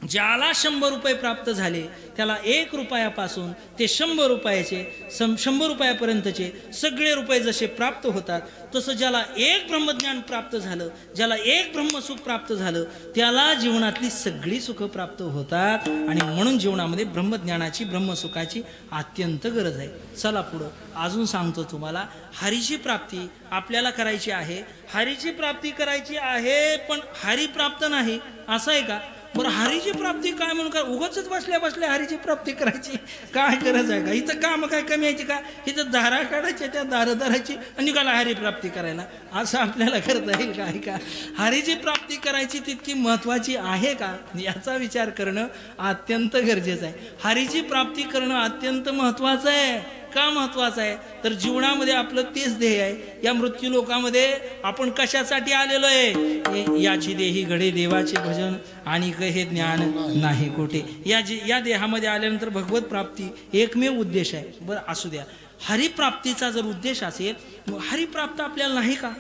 ज्याला 100 रुपये प्राप्त झाले त्याला 1 रुपयापासून ते 100 रुपयाचे 100 रुपयापर्यंतचे सगळे रुपये जसे प्राप्त होतात, तसं ज्याला 1 ब्रह्मज्ञान प्राप्त झालं, ज्याला 1 ब्रह्मसुख प्राप्त झालं, त्याला जीवनातली सगळी सुख प्राप्त होतात. आणि म्हणून जीवनामध्ये ब्रह्मज्ञानाची ब्रह्मसुखाची अत्यंत गरज आहे. चला पुढं अजून सांगतो तुम्हाला. हरीची प्राप्ती आपल्याला करायची आहे. हरीची प्राप्ती करायची आहे, पण हरी प्राप्त नाही असं आहे का? बरं, हरीची प्राप्ती काय म्हणून काय उगाच बसल्या बसल्या हरीची प्राप्ती करायची काय गरज आहे का? इथं काम काय कमी यायची का? इथं दारा काढायच्या, त्या दाराची आणि निघाला हरी प्राप्ती करायला, असं आपल्याला करता येईल काय का? हरीची प्राप्ती करायची तितकी महत्वाची आहे का, याचा विचार करणं अत्यंत गरजेचं आहे. हरीची प्राप्ती करणं अत्यंत महत्वाचं आहे. का महत्वाचं आहे तर जीवनामध्ये आपलं तेच ध्येय आहे. या मृत्यू लोकामध्ये आपण कशासाठी आलेलो आहे? याची देही घडे देवाचे भजन आणि हे ज्ञान नाही कोठे. या देहामध्ये आल्यानंतर भगवत प्राप्ती एकमेव उद्देश आहे. बरं असू द्या, हरिप्राप्तीचा जर उद्देश असेल, मग हरिप्राप्त आपल्याला नाही का?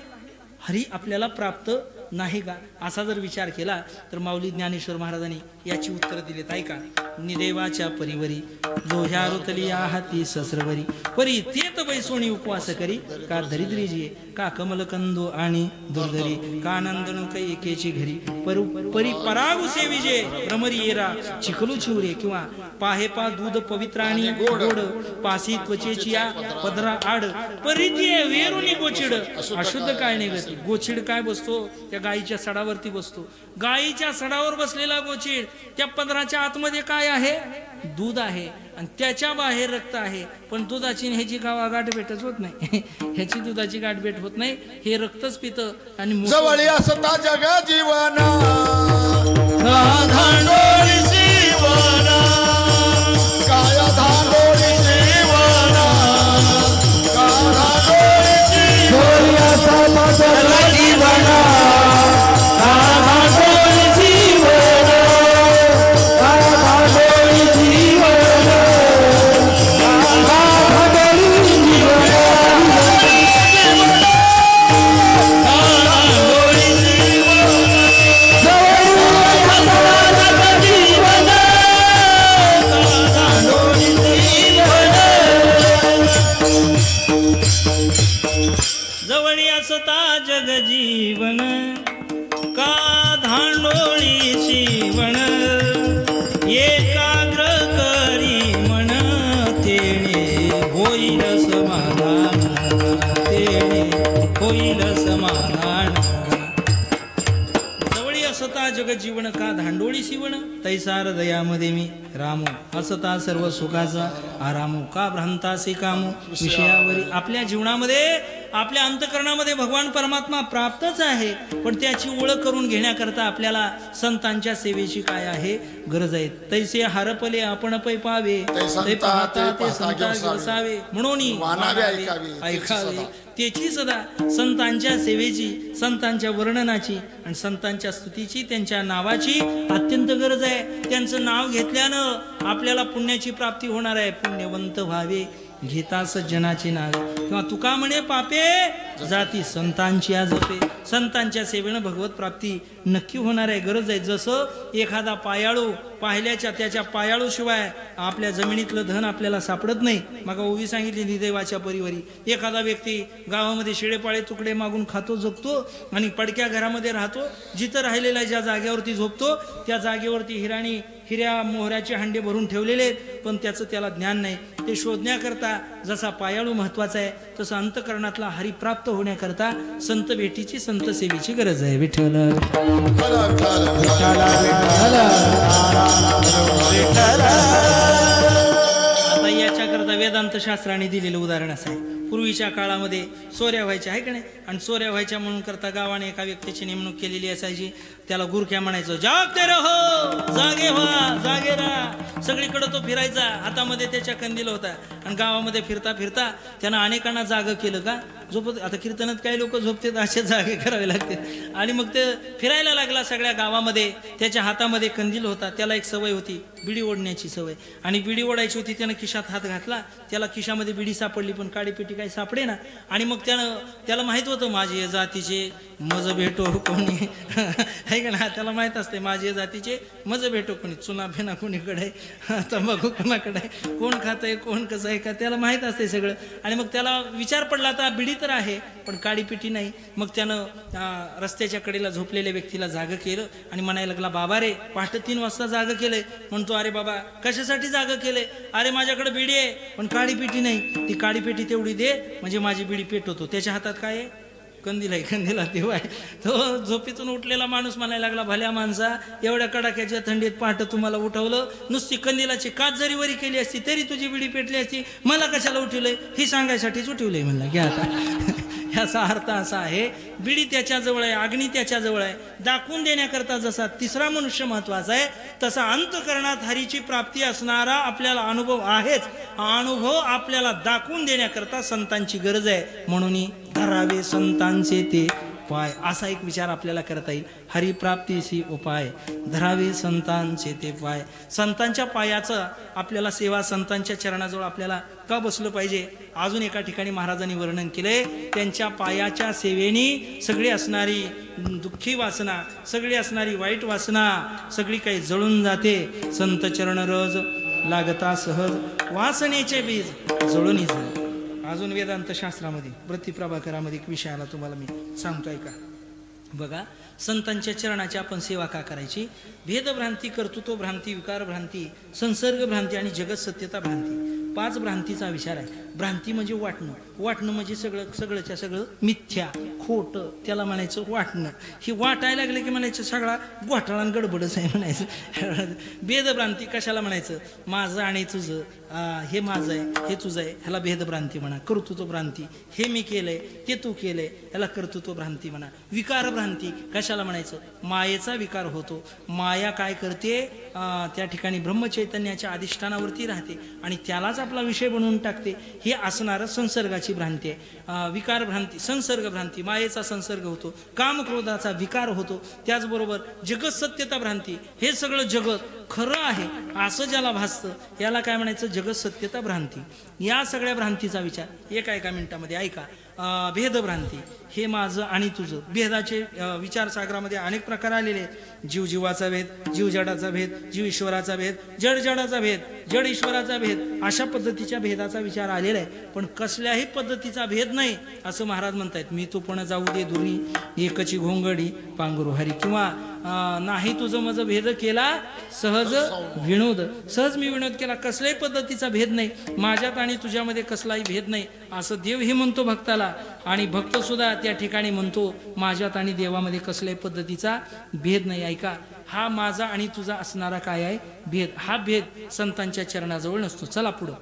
हरी आपल्याला प्राप्त नाही का, असा जर विचार केला तर माऊली ज्ञानेश्वर महाराजांनी याची उत्तर दिलेत. ऐका. निदेवाच्या परिवरी जो ह्या रुतली या हाती सहस्रवरी परी तेत बैसोणी उपवास करी का दरिद्रीजी का कमलकंदो आणि दुर्धरी का नंदनु कै एकेची घरी परी परागु सेविजे भ्रमरी येरा चिखलू चिवरे किंवा पाहेपा दूध पवित्र आणि गोड पासी त्वचेची या पदरा आड परी ती वेरुनी गोचिड अशुद्ध काय निघत. गोचिड काय बसतो? त्या गायीच्या सडावरती बसतो. गायीच्या सडावर बसलेला गोचिड, त्या पदराच्या आतमध्ये काय आहे? दूध आहे आणि त्याच्या बाहेर रक्त आहे. पण दुधाची ह्याची गाठ भेटच होत नाही. ह्याची दुधाची गाठ भेट होत नाही. हे रक्तच पितं आणि जवळ असता जग जीवना धांडोळी जीवना काय धांडोळी जीवना काय धांडोळी जीवना जवळी असता जग जीवन का धांडोळी शिवण एकाग्र करी मन तेणे होईल समाधान तेणे होईल समाधान. जवळी असता जग जीवन का धांडोळी शिवण तैसा हृदयामध्ये मी रामो असता सर्व सुखाचा आरामो का भ्रांतासे कामो विषयावरी. आपल्या जीवनामध्ये आपल्या अंतःकरणामध्ये भगवान परमात्मा प्राप्तच आहे, पण त्याची ओळख करून घेण्याकरता आपल्याला संतांच्या सेवेची काय आहे? गरज आहे. तैसे हरपले आपण पै पावे ते पाहता ते संता घेसावे म्हणून ऐकावे. त्याची सदा संतांच्या सेवेची, संतांच्या वर्णनाची आणि संतांच्या स्तुतीची, त्यांच्या नावाची अत्यंत गरज आहे. त्यांचं नाव घेतल्यानं आपल्याला पुण्याची प्राप्ती होणार आहे. पुण्यवंत व्हावे घेता सज्जनाची नावे किंवा तुका म्हणे पापे जाती संतांची जपे. संतांच्या सेवेनं भगवत प्राप्ती नक्की होणार आहे. गरज आहे. जसं एखादा पायाळू पाहिल्याच्या त्याच्या पायाळूशिवाय आपल्या जमिनीतलं धन आपल्याला सापडत नाही. मग ओवी सांगितली देवाच्या परिवारी. एखादा व्यक्ती गावामध्ये शिळेपाळे तुकडे मागून खातो, जगतो आणि पडक्या घरामध्ये राहतो. जिथं राहिलेला ज्या जागेवरती झोपतो त्या जागेवरती हिऱ्या मोहऱ्याचे हांडे भरून ठेवलेले आहेत, पण त्याचं त्याला ज्ञान नाही. ते शोधण्याकरता जसा पायाळू महत्वाचा आहे, तसं अंतःकरणातला हरी प्राप्त होण्याकरता संत भेटीची, संत सेवेची गरज आहे. विठ्ठल आता याच्याकरता वेदांत शास्त्राने दिलेलं उदाहरण असं आहे. पूर्वीच्या काळामध्ये चोऱ्या व्हायच्या आहे का नाही, आणि चोऱ्या व्हायच्या म्हणून करता गावाने एका व्यक्तीची नेमणूक केलेली असायची. त्याला गुरख्या म्हणायचं, जागते रहो, जागे व्हा, जागे राहा. सगळीकडे तो फिरायचा, हातामध्ये त्याच्या कंदील होता आणि गावामध्ये फिरता फिरता त्यानं अनेकांना जागं केलं का झोपत. आता कीर्तनात काही लोक झोपतात, असे जागे करावे लागते. आणि मग ते फिरायला लागला सगळ्या गावामध्ये. त्याच्या हातामध्ये कंदील होता. त्याला एक सवय होती बिडी ओढण्याची सवय, आणि बिडी ओढायची होती. त्यानं खिशात हात घातला, त्याला खिशामध्ये बिडी सापडली पण काडीपेटी काही सापडे ना. आणि मग त्याला माहित होतं माझे जातीचे मज भेटो कोणी आहे का ना. त्याला माहित असते माझे जातीचे मज भेटो कोणी, चुना फेना कोणीकडे आहे, तंबाखू कोणाकडे आहे, कोण खात आहे, कोण कसं आहे का, त्याला माहित असते सगळं. आणि मग त्याला विचार पडला आता बिडी तर आहे पण काडीपिटी नाही. मग त्यानं रस्त्याच्या कडेला झोपलेल्या व्यक्तीला जागं केलं आणि म्हणायला लागला, बाबा रे पहाटे 3 वाजता जागं केलंय. म्हणतो, अरे बाबा कशासाठी जागं केलंय? अरे माझ्याकडे बिडी आहे पण काडीपिटी नाही, ती काडीपेटी तेवढी दे म्हणजे माझी बिडी पेटवतो. त्याच्या हातात काय आहे? कंदील आहे. कंदीला देव आहे. तो झोपेतून उठलेला माणूस म्हणायला लागला, भल्या माणसा एवढ्या कडाक्याच्या थंडीत पहाटे तुम्हाला उठवलं, नुसती कंदीलाची काच जरी वरी केली असती तरी तुझी बिडी पेटली असती, मला कशाला उठवलंय? ही सांगायसाठीच उठवलंय म्हणला. घ्या आता. याचा अर्थ असा आहे, बिडी त्याच्याजवळ आहे, अग्नी त्याच्याजवळ आहे. दाखवून देण्याकरता जसा तिसरा मनुष्य महत्वाचा आहे, तसा अंतःकरणात हरीची प्राप्ती असणारा आपल्याला अनुभव आहेच. हा अनुभव आपल्याला दाखवून देण्याकरता संतांची गरज आहे. म्हणून धरावे संतांचे ते पाय, असा एक विचार आपल्याला करता येईल. हरिप्राप्तीशी उपाय धरावे संतांचे ते पाय. संतांच्या पायाचं आपल्याला सेवा, संतांच्या चरणाजवळ आपल्याला का बसलं पाहिजे? अजून एका ठिकाणी महाराजांनी वर्णन केलंय, त्यांच्या पायाच्या सेवेनी सगळी असणारी दुःखी वासना, सगळी असणारी वाईट वासना सगळी काही जळून जाते. संत चरण रज लागता सहज, वासनेचे बीज जळून जाते. अजून वेदांत शास्त्रामध्ये प्रतिप्रभाकरामध्ये एक विषय आला, तुम्हाला मी सांगतोय का बघा. संतांच्या चरणाची आपण सेवा का करायची? भेदभ्रांती, कर्तृत्व भ्रांती, विकार भ्रांती, संसर्ग भ्रांती आणि जगत सत्यता भ्रांती, 5 भ्रांतीचा विचार आहे. भ्रांती म्हणजे वाटणं, वाटणं म्हणजे सगळंच्या सगळं मिथ्या, खोटं, त्याला म्हणायचं वाटणं. ही वाटायला लागले की म्हणायचं सगळा घोटाळा आणि गडबडच आहे म्हणायचं. भेदभ्रांती कशाला म्हणायचं? माझं आणि तुझं, हे माझं आहे हे तुझं आहे, ह्याला भेदभ्रांती म्हणा. कर्तृत्व भ्रांती, हे मी केलंय ते तू केलंय, ह्याला कर्तृत्व भ्रांती म्हणा. विकार भ्रांती कशाला म्हणायचं? मायेचा विकार होतो. माया काय करते? त्या ठिकाणी ब्रह्मचैतन्याच्या अधिष्ठानावरती राहते आणि त्यालाच आपला विषय बनवून टाकते. हे असणारं संसर्गाची भ्रांती आहे. विकार भ्रांती, संसर्ग भ्रांती, मायेचा संसर्ग होतो, काम क्रोधाचा विकार होतो. त्याचबरोबर जगत सत्यता भ्रांती, हे सगळं जगत खरं आहे असं ज्याला भासतं याला काय म्हणायचं? जगत सत्यता भ्रांती. या सगळ्या भ्रांतीचा विचार एका मिनिटामध्ये ऐका. भेदभ्रांती, हे माझं आणि तुझं. भेदाचे विचारसागरामध्ये अनेक प्रकार आलेले आहेत. जीव जीवाचा भेद, जीव जडाचा भेद, जीव ईश्वराचा भेद, जड जडाचा भेद, जड ईश्वराचा भेद, अशा पद्धतीच्या भेदाचा विचार आलेला आहे. पण कसल्याही पद्धतीचा भेद नाही असं महाराज म्हणतायत. मी तू पण जाऊ दे दुरी, एकची घोंगडी पांघरू हरी. किंवा नाही तुझं माझं भेद केला सहज विनोद, सहज मी विनोद केला. कसल्याही पद्धतीचा भेद नाही, माझ्यात आणि तुझ्यामध्ये कसलाही भेद नाही असं देव हे म्हणतो भक्ताला. आणि भक्त सुद्धा त्या ठिकाणी म्हणतो माझ्यात आणि देवामध्ये कसल्याही पद्धतीचा भेद नाही. ऐका, हा माझा आणि तुझा असणारा काय आहे? भेद. हा भेद संतांच्या चरणाजवळ नसतो. चला पुढं.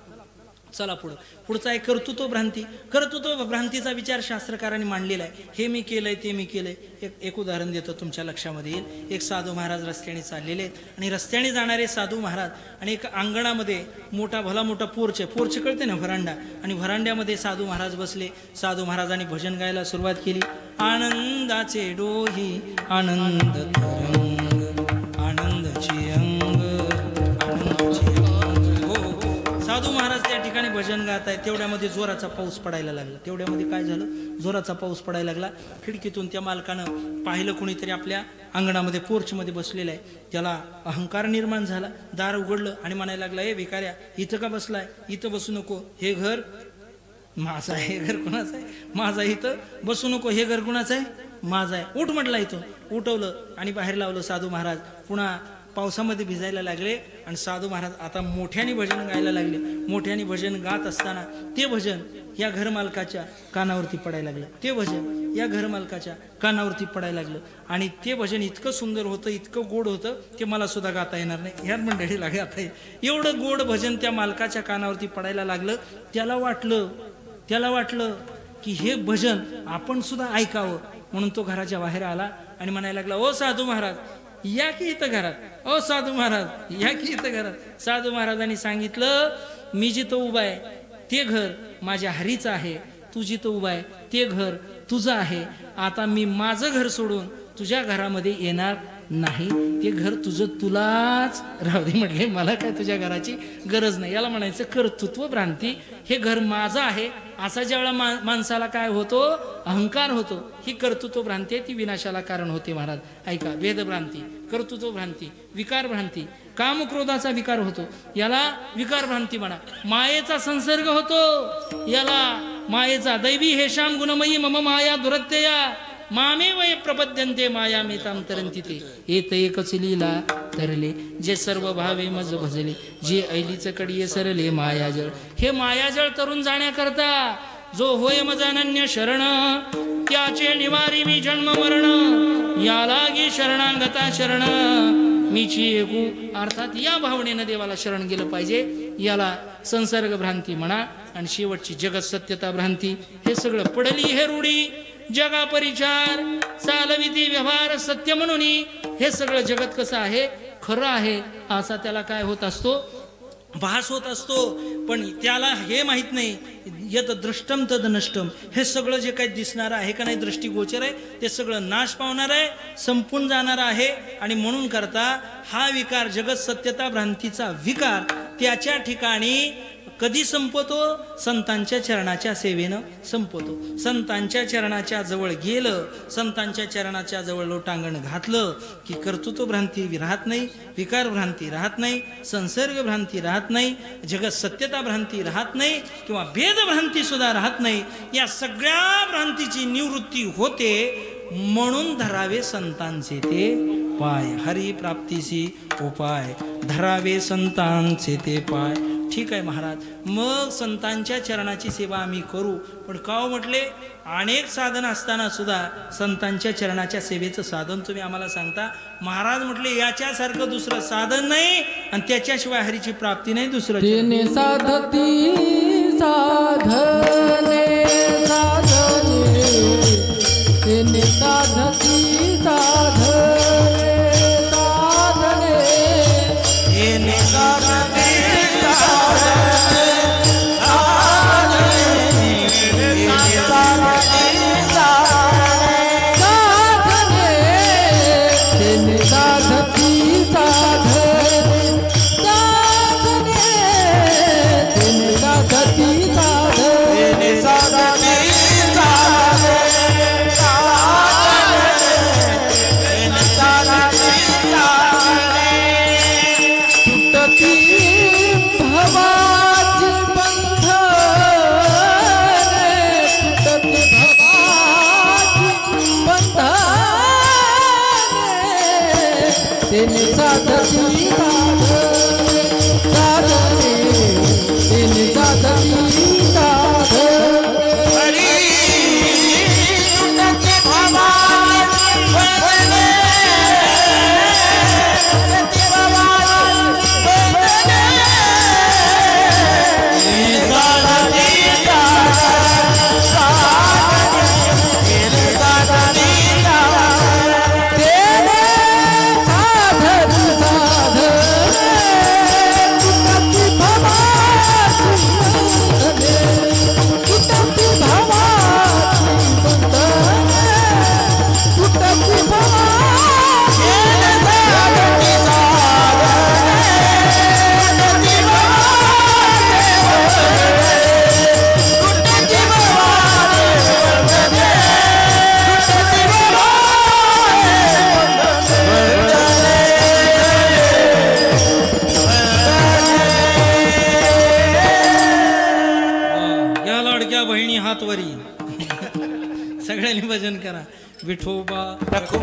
पुढचा आहे कर्तृत्व भ्रांती. कर्तृत्व भ्रांतीचा विचार शास्त्रकारांनी मांडलेला आहे. हे मी केलंय ते मी केलंय. एक उदाहरण देतो, तुमच्या लक्षामध्ये येईल. एक साधू महाराज रस्त्याने चाललेले आहेत आणि रस्त्याने जाणारे साधू महाराज आणि एक अंगणामध्ये भला मोठा पोर्च आहे. पोर्च कळते ना, व्हरांडा. आणि व्हरांड्यामध्ये साधू महाराज बसले. साधू महाराजांनी भजन गायला सुरुवात केली. आनंदाचे डोही आनंद तरंग, आनंदाची अंग, साधू महाराज त्या ठिकाणी भजन गात आहे. तेवढ्यामध्ये जोराचा पाऊस पडायला लागला. तेवढ्यामध्ये काय झालं? जोराचा पाऊस पडायला लागला. खिडकीतून त्या मालकानं पाहिलं, कोणीतरी आपल्या अंगणामध्ये पोर्चमध्ये बसलेलं आहे. त्याला अहंकार निर्माण झाला. दार उघडलं आणि म्हणायला लागला, हे भिकाऱ्या, इथं का बसलाय? इथं बसू नको, हे घर माझं आहे. हे घर कोणाचं आहे? माझं आहे. इथं बसू नको, हे घर कोणाचं आहे? माझं आहे. उठ म्हटला. इथून उठवलं आणि बाहेर लावलं. साधू महाराज पुन्हा पावसामध्ये भिजायला लागले आणि साधू महाराज आता मोठ्याने भजन गायला लागले. मोठ्याने भजन गात असताना ते भजन या घरमालकाच्या कानावरती पडायला लागलं. ते भजन या घरमालकाच्या कानावरती पडायला लागलं आणि ते भजन इतकं सुंदर होतं, इतकं गोड होतं, ते मला सुद्धा गाता येणार नाही. ह्या मंडळीला गाता येईल. एवढं गोड भजन त्या मालकाच्या कानावरती पडायला लागलं. त्याला वाटलं की हे भजन आपण सुद्धा ऐकावं. म्हणून तो घराच्या बाहेर आला आणि म्हणायला लागला, ओ साधू महाराज, या की इथं घरात. ओ साधू महाराज या की इथं घरात. साधू महाराजांनी सांगितलं मी जिथं उभा आहे ते घर माझ्या हरीचं आहे, तू जिथं उभा आहे ते घर तुझं आहे. आता मी माझं घर सोडून तुझ्या घरामध्ये येणार नाही, ते घर तुझं तुलाच राहू दे म्हटले. मला काय तुझ्या घराची गरज नाही. याला म्हणायचं कर्तृत्व भ्रांती. हे घर माझं आहे असा ज्यावेळेला माणसाला काय होतो, अहंकार होतो, ही कर्तृत्व भ्रांती आहे, ती विनाशाला कारण होते. महाराज ऐका, वेदभ्रांती, कर्तृत्व भ्रांती, विकार भ्रांती, कामक्रोधाचा विकार होतो, याला विकार भ्रांती म्हणा. मायेचा संसर्ग होतो, याला मायेचा. दैवी हेशाम गुणमयी मम माया दुरत्यया मामे वय प्रपद्यंते माया मेताम तरंती ते येत एकच लीला तरले जे सर्व भावे मज भजले जे ऐलीच कडीये सरले मायाजळ. हे मायाजळ तरुण जाण्याकरता जो होय मज अनन्य शरण त्याचे निवारी मी जन्म मरण या लागी शरणांगता शरण मीची एकू. अर्थात या भावनेनं देवाला शरण गेलं पाहिजे. याला संसर्ग भ्रांती म्हणा. आणि शेवटची जगत सत्यता भ्रांती. हे सगळं पडली हे रूढी जगा परिचार चालविती व्यवहार सत्य म्हणून हे सगळं जगत कसं आहे, खरं आहे असा त्याला काय होत असतो, भास होत असतो. पण त्याला हे माहित नाही यत दृष्टम तद नष्टम. हे सगळं जे काही दिसणार आहे का नाही दृष्टीगोचर आहे ते सगळं नाश पावणार आहे, संपून जाणार आहे. आणि म्हणून करता हा विकार जगत सत्यता भ्रांतीचा विकार त्याच्या ठिकाणी कधी संपतो, संतांच्या चरणाच्या सेवेनं संपतो. संतांच्या चरणाच्या जवळ गेलं, संतांच्या चरणाच्या जवळ लोटांगण घातलं की कर्तृत्व भ्रांती राहत नाही, विकार भ्रांती राहत नाही, संसर्ग भ्रांती राहत नाही, जगत सत्यता भ्रांती राहत नाही किंवा भेद भ्रांती सुद्धा राहत नाही. या सगळ्या भ्रांतीची निवृत्ती होते. म्हणून धरावे संतांचे ते पाय, हरी प्राप्तीसी उपाय धरावे संतांचे ते पाय. ठीक आहे महाराज, मग संतांच्या चरणाची सेवा आम्ही करू. पण का म्हटले, अनेक साधन असताना सुद्धा संतांच्या चरणाच्या सेवेचं साधन तुम्ही आम्हाला सांगता. महाराज म्हटले याच्यासारखं दुसरं साधन नाही आणि त्याच्याशिवाय हरीची प्राप्ती नाही दुसरं. तिने साधती साधने साधने तिने साधती साधने साधने तिने साधती हातवरी सगळ्यांनी भजन करा. विठोबा पाठू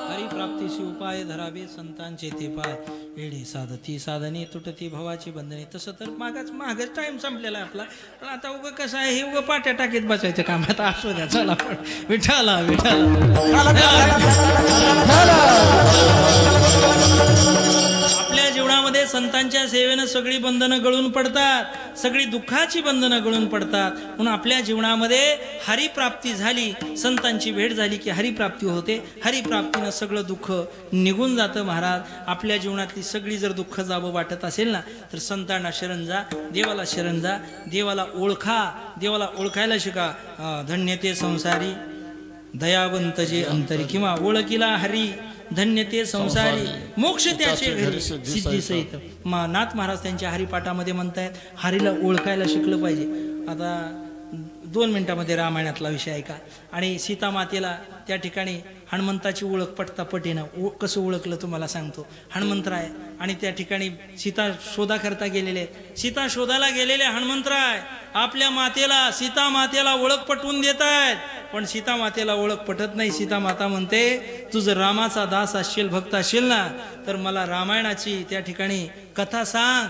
हरिप्राप्तीशी उपाय धरावे संतांचे ते पाय एडी साधती साधने तुटती भवाची बंधने. तसं तर मागच टाइम संपलेला आहे आपला. पण आता उगं कसं आहे हे उगं पाट्या टाकीत बसायचं काम आता असू द्या. चला पण विठाला आपल्या जीवनामध्ये संतांच्या सेवेनं सगळी बंधनं गळून पडतात, सगळी दुःखाची बंधनं गळून पडतात. म्हणून आपल्या जीवनामध्ये हरिप्राप्ती झाली, संतांची भेट झाली की हरिप्राप्ती होते. हरिप्राप्तीनं सगळं दुःख निघून जातं. महाराज आपल्या जीवनातली सगळी जर दुःख जावं वाटत असेल ना तर संतांना शरण जा, देवाला शरण जा, देवाला ओळखा, देवाला ओळखायला शिका. धन्य ते संसारी दयावंत जे अंतरी, किंवा ओळखीला हरी धन्य ते संसारी मोक्ष त्याचे घरी सिद्धी सहित. नाथ महाराज त्यांच्या हरिपाठामध्ये म्हणतायत हरीला ओळखायला शिकलं पाहिजे. आता 2 मिनिटामध्ये रामायणातला विषय ऐका. आणि सीतामातेला त्या ठिकाणी हनुमंताची ओळख पटता पटेनं कसं ओळखलं तुम्हाला सांगतो. हनुमंतराय आणि त्या ठिकाणी सीता शोधा करता गेलेले आहेत. सीता शोधायला गेलेले हनुमंतराय आपल्या मातेला सीता मातेला ओळख पटवून देत आहेत. पण सीता मातेला ओळख पटत नाही. सीता माता म्हणते तू जर रामाचा दास असशील, भक्त असशील ना तर मला रामायणाची त्या ठिकाणी कथा सांग.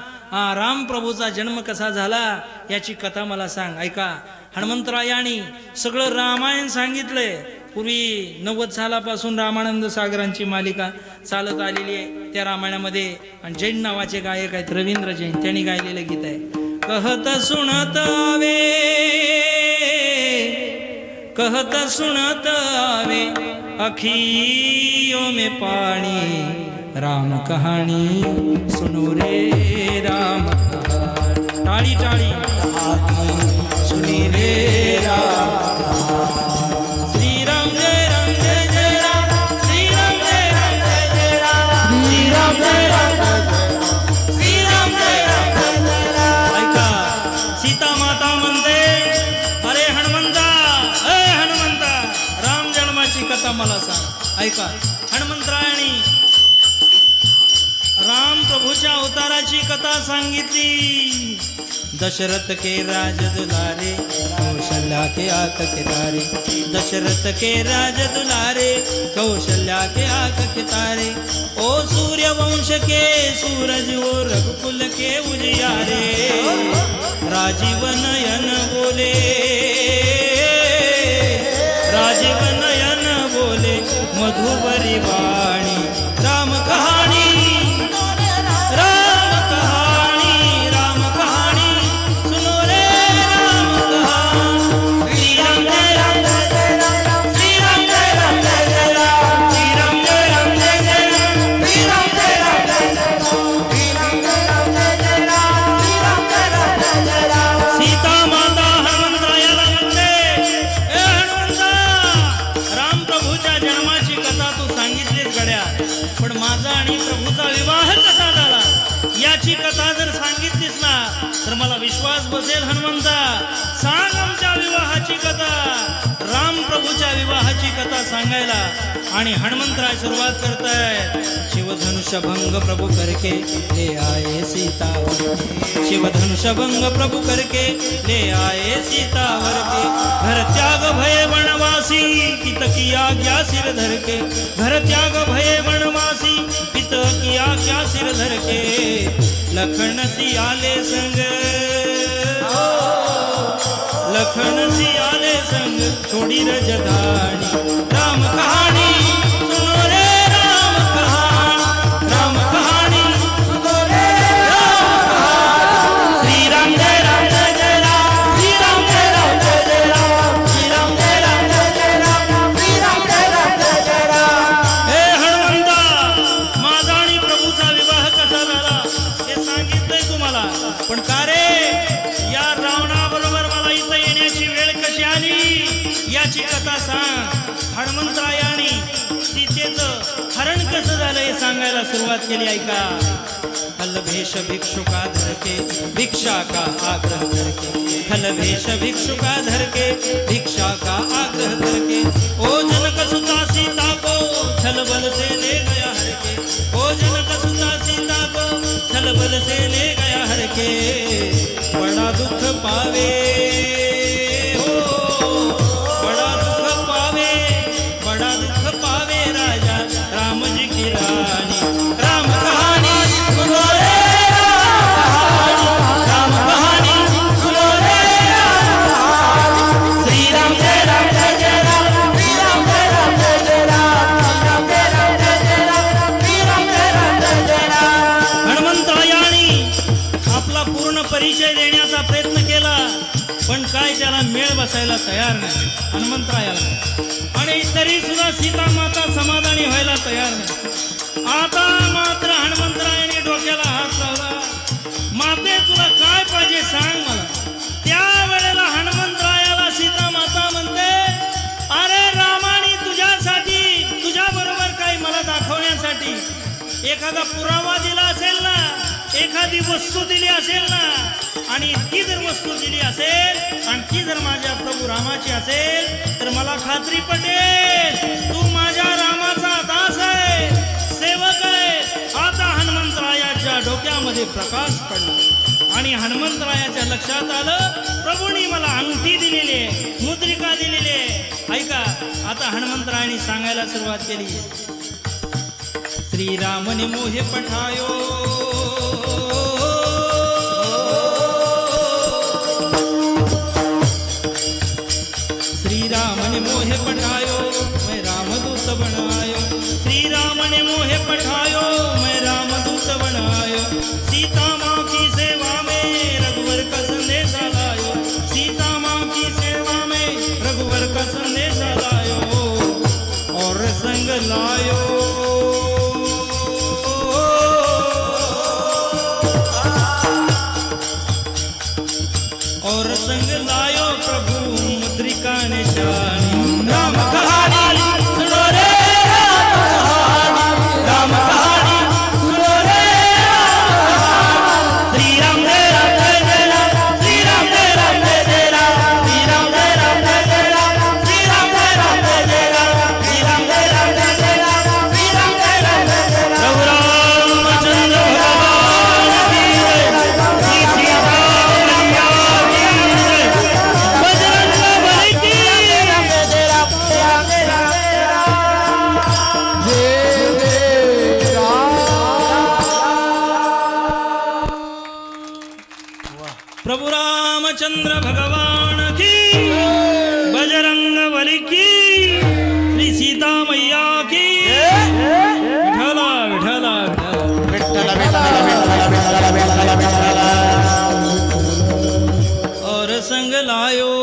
राम प्रभूचा जन्म कसा झाला याची कथा मला सांग. ऐका, हनुमंतरायाने सगळं रामायण सांगितलंय. पूर्वी 90 सालापासून रामानंद सागरांची मालिका चालत आलेली आहे. त्या रामायणामध्ये आणि जैन नावाचे गायक आहेत रवींद्र जैन, त्यांनी गायलेलं गीत आहे. कहत सुनत आवे, कहत सुनत आवे अखियों में पानी, राम कहानी सुनो रे राम कहानी. टाळी टाळी सुनी रे राम. श्रीराम जय राम जय जय राम, श्रीराम जय राम जय जय राम, श्रीराम जय राम श्रीराम जय राम. ऐका, सीता माता म्हणते अरे हनुमंता, हनुमंता राम जन्माची कथा मला सांग. ऐका, हनुमंतरायाने राम प्रभूच्या अवताराची कथा सांगितली. दशरथ के राज दुलारे, कौशल्या के आंख के तारे. दशरथ के राज दुलारे, कौशल्या के आंख के तारे. ओ सूर्यवंश के सूरज, ओ रघुकुल के उजियारे. राजीव नयन बोले, राजीव नयन बोले मधुबरी वाणी. राम कहानी, राम कहानी, राम कहानी सुनो रे राम कहानी. श्रीराम जय राम जय राम, श्रीराम जय राम जय राम, श्रीराम जय राम जय राम, श्रीराम जय राम जय राम, श्रीराम जय राम जय राम. सीता माता हनुमंतरायाला म्हणते ए हनुमंता, राम प्रभूच्या जन्माची कथा तू सांगितलीस गड्या, पण माझा आणि प्रभूचा विवाह कसा झाला याची कथा जर सांगितलीस ना तर मला विश्वास बसेल. हनुमंता सांग आमच्या विवाहाची कथा. राम प्रभूच्या विवाहाची कथा सांगायला आणि हनुमंतराय सुरुवात करतायत. शिवधनुष भंग प्रभु करके ले आए सीतावर के, शिवधनुष भंग प्रभु करके ले आए सीतावर के. घर त्याग भय वनवासी, पित की आज्ञा सिर धर के. घर त्याग भय वनवासी, पित की आज्ञा सिर धर के. लखन सियाले संग, लखन सियाले संग छोड़ी रजधानी. राम कहानी सुनो रे राम कहानी, राम कहानी सुनो रे राम कहानी. श्रीराम जय राम जय जय राम, श्रीराम जय राम जय जय राम, श्रीराम जय राम जय जय राम, श्रीराम जय राम जय जय राम. हे हनुमंता, माझा आणि प्रभूचा विवाह कसा झाला हे सांगितलंय तुम्हाला, पण का रे या रावणाबरोबर मला इथं येण्याची वेळ कशी आली याची कथा सांग. हनुमंतरायाने सीतेचं हरण कसं झालं हे सांगायला सुरुवात केली. ऐका, हलभेश भिक्षुका धरके, भिक्षा का आग्रह धरके. हलभेश भिक्षुका धरके, भिक्षा का आग्रह धरके. ओ जनक सुता सीता को छल बल से ले गया हर के. ओ जनक सुता सीता को छल बल से ले गया हर के. बड़ा दुख पावे हो बड़ा दुख पावे बड़ा दुख पावे राजा राम जी की रानी राम कहानी सुनो रे राम कहानी सुनो रे श्री राम जय राम जय जय राम श्री राम जय राम जय जय राम श्री राम जय राम जय जय राम श्री राम जय राम जय जय राम हनुमंतरायानी आपला पूर्ण परिचय देण्याचा प्रयत्न केला पण काय त्याला मेळ बसायला तयार नाही हनुमंतरायाला आणि तरी सुद्धा सीता माता समाधानी व्हायला तयार नाही आता मात्र हनुमंतरायाने डोक्याला हात लावला माते तुला काय पाहिजे सांग मला त्यावेळेला हनुमंतरायाला सीता माता म्हणते अरे रामाने तुझ्यासाठी तुझ्या बरोबर काही मला दाखवण्यासाठी एखादा पुरावा दिला असेल ना एखादी वस्तू दिली असेल ना आणि ती जर वस्तू दिली असेल आणि ती जर माझ्या प्रभू रामाची असेल तर मला खात्री पटेल तू माझ्या रामाचा दास आहे सेवक आहे आता हनुमंतरायाच्या डोक्यामध्ये प्रकाश पडला आणि हनुमंतरायाच्या लक्षात आलं प्रभूंनी मला अंगठी दिलेली आहे मुद्रिका दिलेली आहे ऐका आता हनुमंतरायाने सांगायला सुरुवात केली श्रीराम ने मोहे पठायो श्रीराम ने मोहे पठायो मैं रामदूत बनायो श्रीराम ने मोहे पठायो मैं रामदूत बनायो सीता माँ की सेवा में रघुवर का संदेश लायो सीता माँ की सेवा में रघुवर का संदेश लायो और संग लायो और संग लायो प्रभु मुद्रिका निशानी राम कहानी सुनो रे राम कहानी सुनो रे श्री राम जय राम जय जय राम श्री राम जय राम जय जय राम श्री राम जय राम जय जय राम श्री राम जय राम जय जय राम श्री राम जय राम जय जय राम श्री राम जय राम जय जय राम रामचंद्र भगवान की जय श्री सीता प्रभु रामचंद्र भगवान की बजरंग बली की श्री सीता मैया की विठला विठला और संग लायो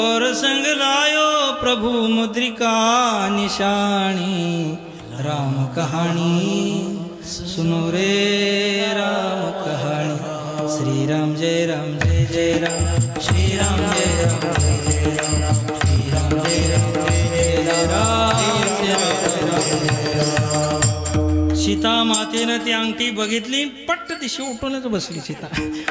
और संग लायो प्रभु मुद्रिका निशानी राम कहानी सुनो रे राम कहानी श्री राम जय राम श्री राम जय राम जय राम श्री राम जय राम जय राम सीता मातेनं ती अंगठी बघितली पट्ट दिशी उठूनच बसली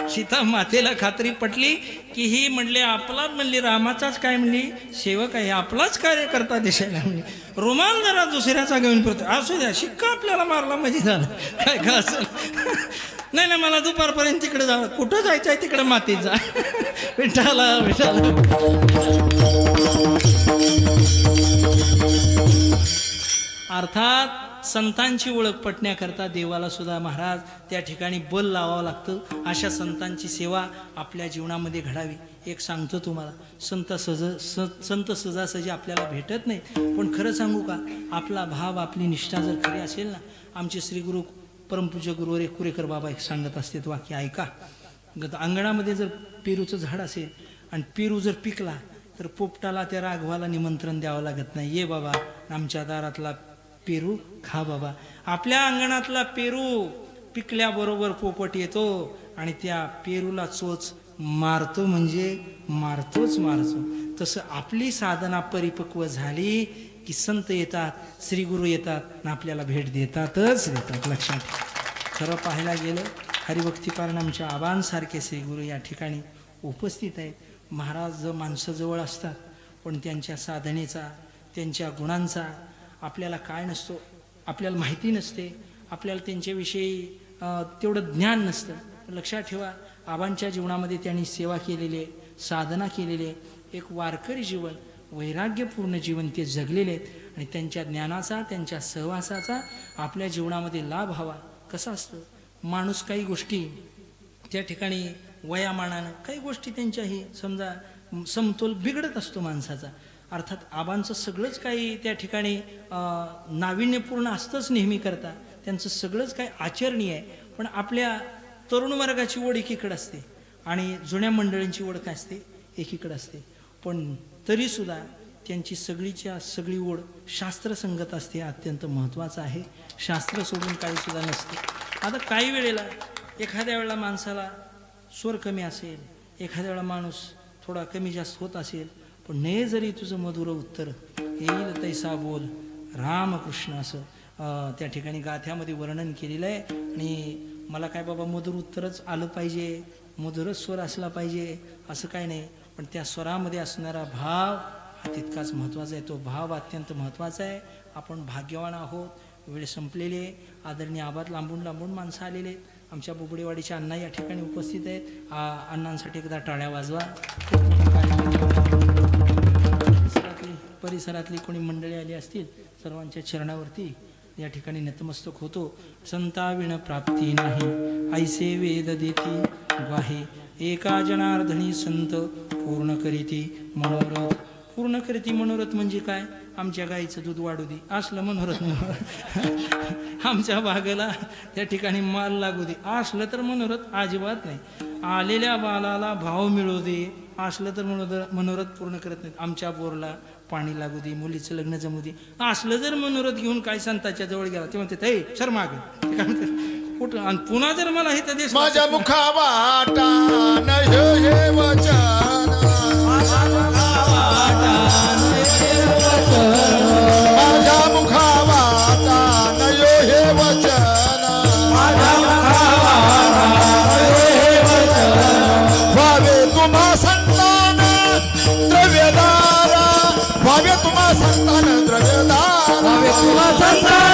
सीता मातेला खात्री पटली की ही म्हणले आपलाच म्हणली रामाचाच काय म्हणली सेवक आहे आपलाच कार्यकर्ता दिसायला म्हणली रुमाल जरा दुसऱ्याचा घेऊन फिरतो असू द्या शिक्का आपल्याला मारला म्हणजे झालं काय का असेल नाही नाही मला दुपारपर्यंत तिकडे जा कुठं जायचं आहे तिकडे मातीत जा विठाला विठाला अर्थात संतांची ओळख पटण्याकरता देवाला सुद्धा महाराज त्या ठिकाणी बल लावावं लागतं अशा संतांची सेवा आपल्या जीवनामध्ये घडावी एक सांगतो तुम्हाला संत सहजासहजी आपल्याला भेटत नाही पण खरं सांगू का आपला भाव आपली निष्ठा जर खरी असेल ना आमचे श्री गुरु परमपूज्य गुरुवरे कुरेकर बाबा एक सांगत असते वाक्य ऐका अंगणामध्ये जर पेरूचं झाड असेल आणि पेरू जर पिकला तर पोपटाला त्या राघवाला निमंत्रण द्यावं लागत नाही ये बाबा आमच्या दारातला पेरू खा बाबा आपल्या अंगणातला पेरू पिकल्याबरोबर पोपट येतो आणि त्या पेरूला चोच मारतो म्हणजे मारतो तसं आपली साधना परिपक्व झाली की संत येतात श्री गुरु येतात आणि आपल्याला भेट देतातच लक्षात खरं पाहायला गेलं हरिभक्ती पारायणाच्या आबांसारखे श्री गुरु या ठिकाणी उपस्थित आहेत महाराज माणसं जवळ असतात पण त्यांच्या साधनेचा त्यांच्या गुणांचा आपल्याला काय नसतो आपल्याला माहिती नसते आपल्याला त्यांच्याविषयी तेवढं ज्ञान नसतं. लक्षात ठेवा, आबांच्या जीवनामध्ये त्यांनी सेवा केलेली आहे, साधना केलेली आहे, एक वारकरी जीवन, वैराग्यपूर्ण जीवन ते जगलेले आहेत. आणि त्यांच्या ज्ञानाचा, त्यांच्या सहवासाचा आपल्या जीवनामध्ये लाभ हवा. कसा असतो माणूस, काही गोष्टी त्या ठिकाणी वयामानानं काही गोष्टी त्यांच्याही समजा समतोल बिघडत असतो माणसाचा. अर्थात आबांचं सगळंच काही त्या ठिकाणी नाविन्यपूर्ण असतंच नेहमी करता, त्यांचं सगळंच काही आचरणीय आहे. पण आपल्या तरुण वर्गाची ओढ एकीकडे असते आणि जुन्या मंडळींची ओढ काय असते, एकीकडे असते. पण तरीसुद्धा त्यांची सगळीच्या सगळी ओढ शास्त्रसंगत असते, अत्यंत महत्त्वाचं आहे. शास्त्र सोडून काहीसुद्धा नसते. आता काही वेळेला एखाद्या वेळेला माणसाला स्वर कमी असेल, एखाद्या वेळेला माणूस थोडा कमी जास्त होत असेल, पण नाही जरी तुझं मधुर उत्तर येईल तैसा बोल रामकृष्ण, असं त्या ठिकाणी गाथ्यामध्ये वर्णन केलेलं आहे. आणि मला काय बाबा मधुर उत्तरच आलं पाहिजे, मधुरच स्वर असला पाहिजे असं काय नाही, पण त्या स्वरामध्ये असणारा भाव हा तितकाच महत्त्वाचा आहे. तो भाव अत्यंत महत्त्वाचा आहे. आपण भाग्यवान आहोत. वेळ संपलेली आहे. आदरणीय आबाद लांबून लांबून माणसं आलेले आहेत. आमच्या बोबडेवाडीचे अण्णा या ठिकाणी उपस्थित आहेत. अण्णांसाठी एकदा टाळ्या वाजवा. परिसरातली कोणी मंडळी आली असतील, सर्वांच्या चरणावरती या ठिकाणी नतमस्तक होतो. संताविण प्राप्ती नाही, ऐसे वेद देती ग्वाहे, एका जनार्दनी संत पूर्ण करीती मनोरथ. पूर्ण करीती मनोरथ म्हणजे काय, आमच्या गाईचं दूध वाढू दे असलं मनोरथ. आमच्या बागेला त्या ठिकाणी माल लागू दे असलं तर मनोरथ अजिबात नाही. आलेल्या बालाला भाव मिळू दे असलं तर मनोरथ पूर्ण करत नाहीत. आमच्या बोरला पाणी लागू दे, मुलीचं लग्न जमू दे असलं जर मनोरथ घेऊन काय संतांच्या जवळ गेला ते म्हणते हे सर मागे काय म्हणतात कुठं. आणि पुन्हा जर मला हे तर देश माझ्या मुखावाटा हे वचन, माझ्या मुखावाटा हे वचन, व्हावे तुम्हा संतान द्रव्यदारा, व्हावे तुम्हा संतान द्रव्यदारा, व्हावे तुम्हा संतान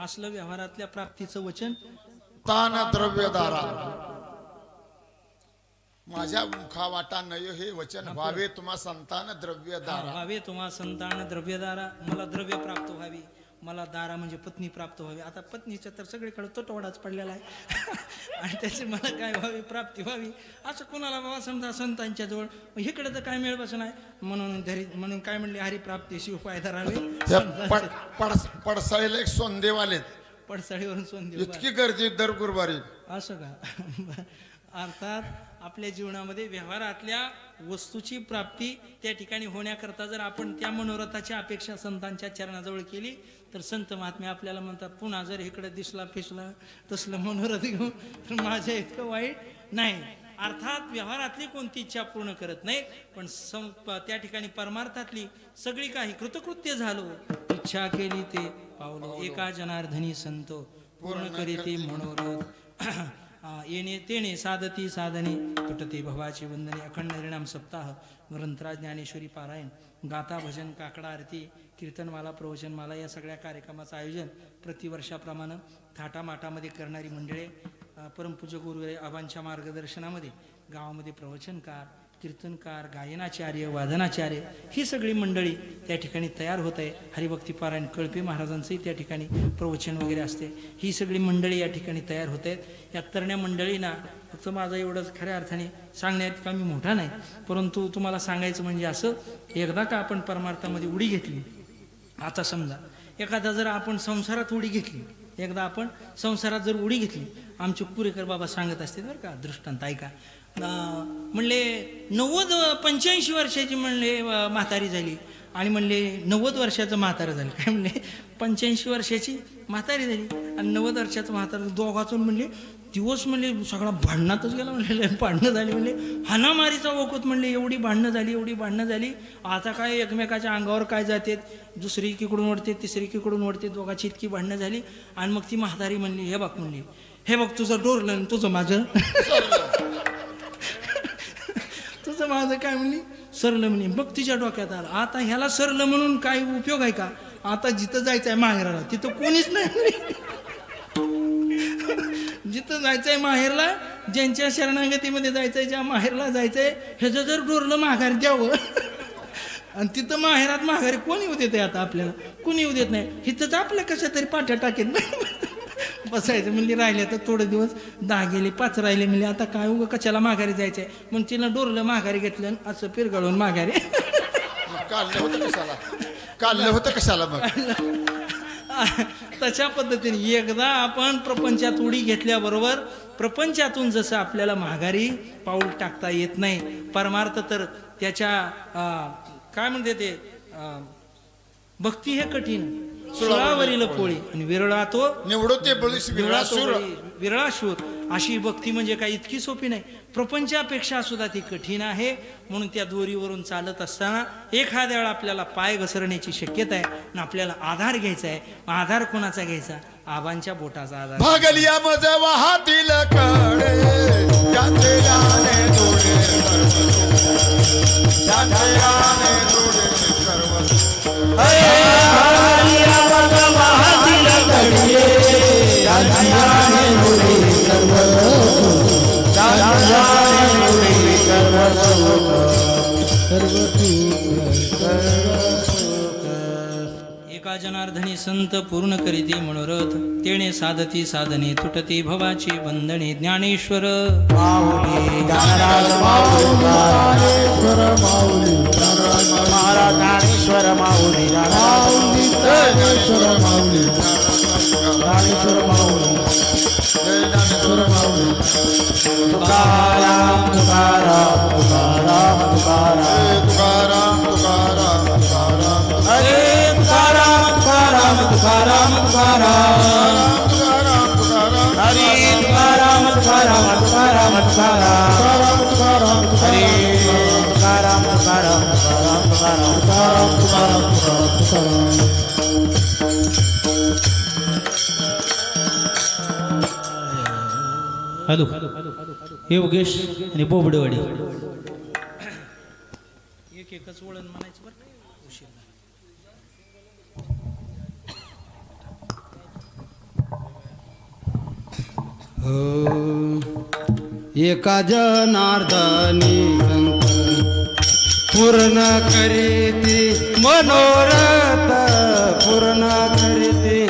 असलं व्यवहारातल्या प्राप्तीचं वचन. तान द्रव्यदारा, माझ्या मुखावाटा नय हे वचन, व्हावे तुम्हा संतान द्रव्यदारा, व्हावे तुम्हा संतान द्रव्यदारा. मला द्रव्य प्राप्त व्हावी, मला दारा म्हणजे पत्नी प्राप्त व्हावी. आता पत्नीच्या तर सगळीकडे तोटवाडाच पडलेला आहे आणि त्याची मला काय व्हावी, प्राप्ती व्हावी. असं कोणाला बाबा समजा संतांच्या जवळ इकडे तर काय मिळ बस नाही म्हणून काय म्हणले, हरी प्राप्ती शिव फायदा राहावे. पडसाळीला एक सोंदेवाले, पडसाळीवरून सोंदेव, इतकी गर्दी दर गुरुवारी. असं का. अर्थात आपल्या जीवनामध्ये व्यवहारातल्या वस्तूची प्राप्ती त्या ठिकाणी होण्याकरता जर आपण त्या मनोरथाची अपेक्षा संतांच्या चरणाजवळ केली तर संत महात्मे आपल्याला म्हणतात, पुन्हा जर इकडे दिसला फिसला तसलं मनोरथ घेऊन तर माझ्या इतकं वाईट नाही. अर्थात व्यवहारातली कोणती इच्छा पूर्ण करत नाही, पण त्या ठिकाणी परमार्थातली सगळी काही कृतकृत्य झालो, इच्छा केली ते पावलो, एका जनार्दनी संत पूर्ण करीते मनोरथ. येणे तेणे साधती साधने, तुटते भवाची वंदने. अखंड हरिनाम सप्ताह, ग्रंथराज ज्ञानेश्वरी पारायण, गाथा भजन, काकडा आरती, कीर्तनमाला, प्रवचनमाला या सगळ्या कार्यक्रमाचं आयोजन प्रतिवर्षाप्रमाणे थाटामाटामध्ये करणारी मंडळे, परमपूज्य गुरु आबांच्या मार्गदर्शनामध्ये गावामध्ये प्रवचनकार, कीर्तनकार, गायनाचार्य, वादनाचार्य ही सगळी मंडळी त्या ठिकाणी तयार होत आहे. हरिभक्ती पारायण कळपे महाराजांचंही त्या ठिकाणी प्रवचन वगैरे असते. ही सगळी मंडळी या ठिकाणी तयार होत आहेत. या तरण्या मंडळींना फक्त माझा एवढंच खऱ्या अर्थाने सांगण्यात का मी मोठा नाही, परंतु तुम्हाला सांगायचं म्हणजे असं, एकदा का आपण परमार्थामध्ये उडी घेतली, आता समजा एखादा जर आपण संसारात उडी घेतली, एकदा आपण संसारात जर उडी घेतली, आमचे पुरेकर बाबा सांगत असते बरं का, दृष्टांत ऐका. म्हणले 85 वर्षाची म्हणले म्हातारी झाली आणि म्हणले 90 वर्षाचं म्हातारं झालं. काय म्हणले 85 वर्षाची म्हातारी झाली आणि 90 वर्षाचं म्हातारं, दोघातून म्हणले दिवस म्हणले सगळा भांडणातच गेला. म्हणले भांडणं झाली, म्हणले हानामारीचा वखत, म्हणले एवढी भांडणं झाली. आता काय एकमेकाच्या अंगावर काय जाते, दुसरी एकीकडून ओढते, तिसरी एकीकडून ओढते, दोघाची इतकी भांडणं झाली. आणि मग ती म्हातारी म्हणली, हे बघ तुझं डोरलं तुझं माझं माणसं माझं काय म्हणली सरलं म्हणे. बघ तिच्या डोक्यात आलं आता ह्याला सरलं म्हणून काय उपयोग आहे का. आता जिथं जायचं आहे माहेराला तिथं कोणीच नाही. जिथं जायचंय माहेरला ज्यांच्या शरणागतीमध्ये जायचंय ज्या माहेरला जायचंय ह्याचं जर डोरलं माघार द्यावं आणि तिथं माहेरात माघारी कोणी येऊ देते आता आपल्याला कोणी येऊ देत नाही. हिथंच आपल्या कशा तरी पाठ्या टाकेत बसायचं म्हणली. राहिले तर थोडे दिवस 10 गेले 5 राहिले म्हणले आता काय उगं कशाला माघारी जायचंय म्हणून तिनं डोरलं माघारी घेतलं आणि असं पिरगळून माघारी. काढलं होतं कशाला मग. तशा पद्धतीने एकदा आपण प्रपंचात उडी घेतल्याबरोबर प्रपंचातून जसं आपल्याला माघारी पाऊल टाकता येत नाही परमार्थ तर त्याच्या काय म्हणते ते भक्ती हे कठीण सुळावरील पोळी आणि विरळा तो निवडो ते बळीस विरळा शूर. अशी भक्ती म्हणजे काही इतकी सोपी नाही प्रपंचापेक्षा सुद्धा ती कठीण आहे. म्हणून त्या दोरीवरून चालत असताना एखाद्या वेळा आपल्याला पाय घसरण्याची शक्यता आहे आणि आपल्याला आधार घ्यायचा आहे. आधार कोणाचा घ्यायचा आबांच्या बोटाचा आधार. भागलिया मज वाहातील कडे त्याचे याने जोडे त्याचे याने जोडे सर्व भागलिया मज वाहातील कडे त्याचे याने जोडे सर्व एका जनार्दनी संत पूर्ण करीती मनोरथ तेणे साधती साधने तुटती भवाची बंधने. ज्ञानेश्वर माऊली ज्ञानराज ज्ञानेश्वर माऊली महाराज ज्ञानेश्वर माऊली ज्ञानेश्वर माऊली ज्ञानेश्वर माऊली ज्ञानेश्वर माऊली. तुकाराम तुकाराम तुकाराम तुकाराम तुकाराम तुकाराम हरे तुकाराम तुकाराम तुकाराम तुकाराम हरे तुकाराम तुकाराम तुकाराम तुकाराम हरे तुकाराम तुकाराम तुकाराम तुकाराम तुकाराम. हॅलो योगेश आणि बोबडेवाडी. एक एकच वळण म्हणायचं बरं उशीर एका जनार्दनी पूर्ण करीती मनोरथ पूर्ण करीती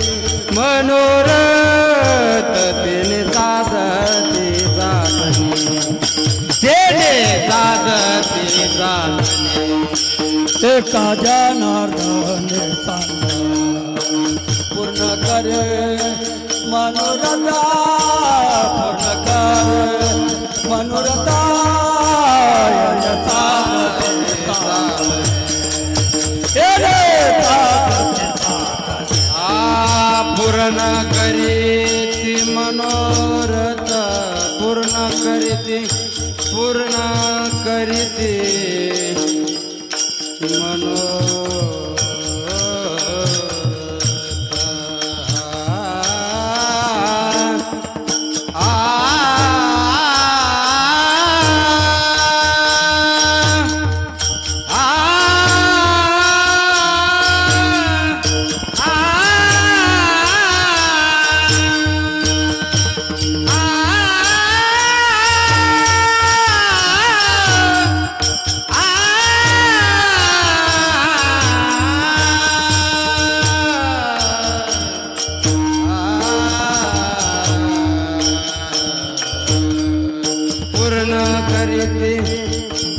मनोरथ तेने साधती साधने तेने साधती साधने. एका जनार्दने पूर्ण करे मनोरथा पूर्ण करे मनोरथा पूर्ण करीती मनोरथ पूर्ण करीती पूर्ण करीती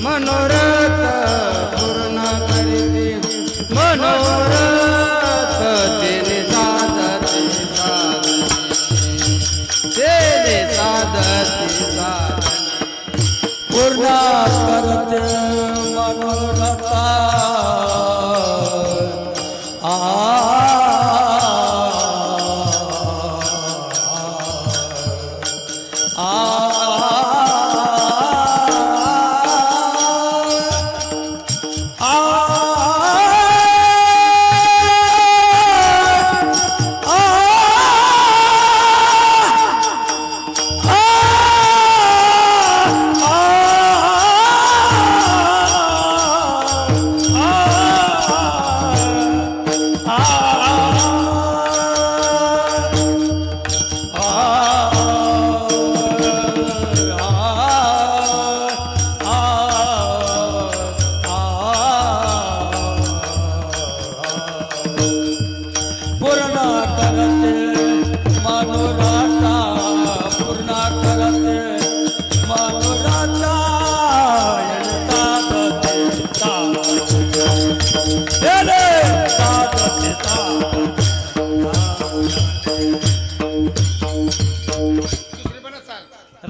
मनोरथ पूर्ण करीती मनोरथ तेने साधती तेने साधती पूर्ण करते मनोरथा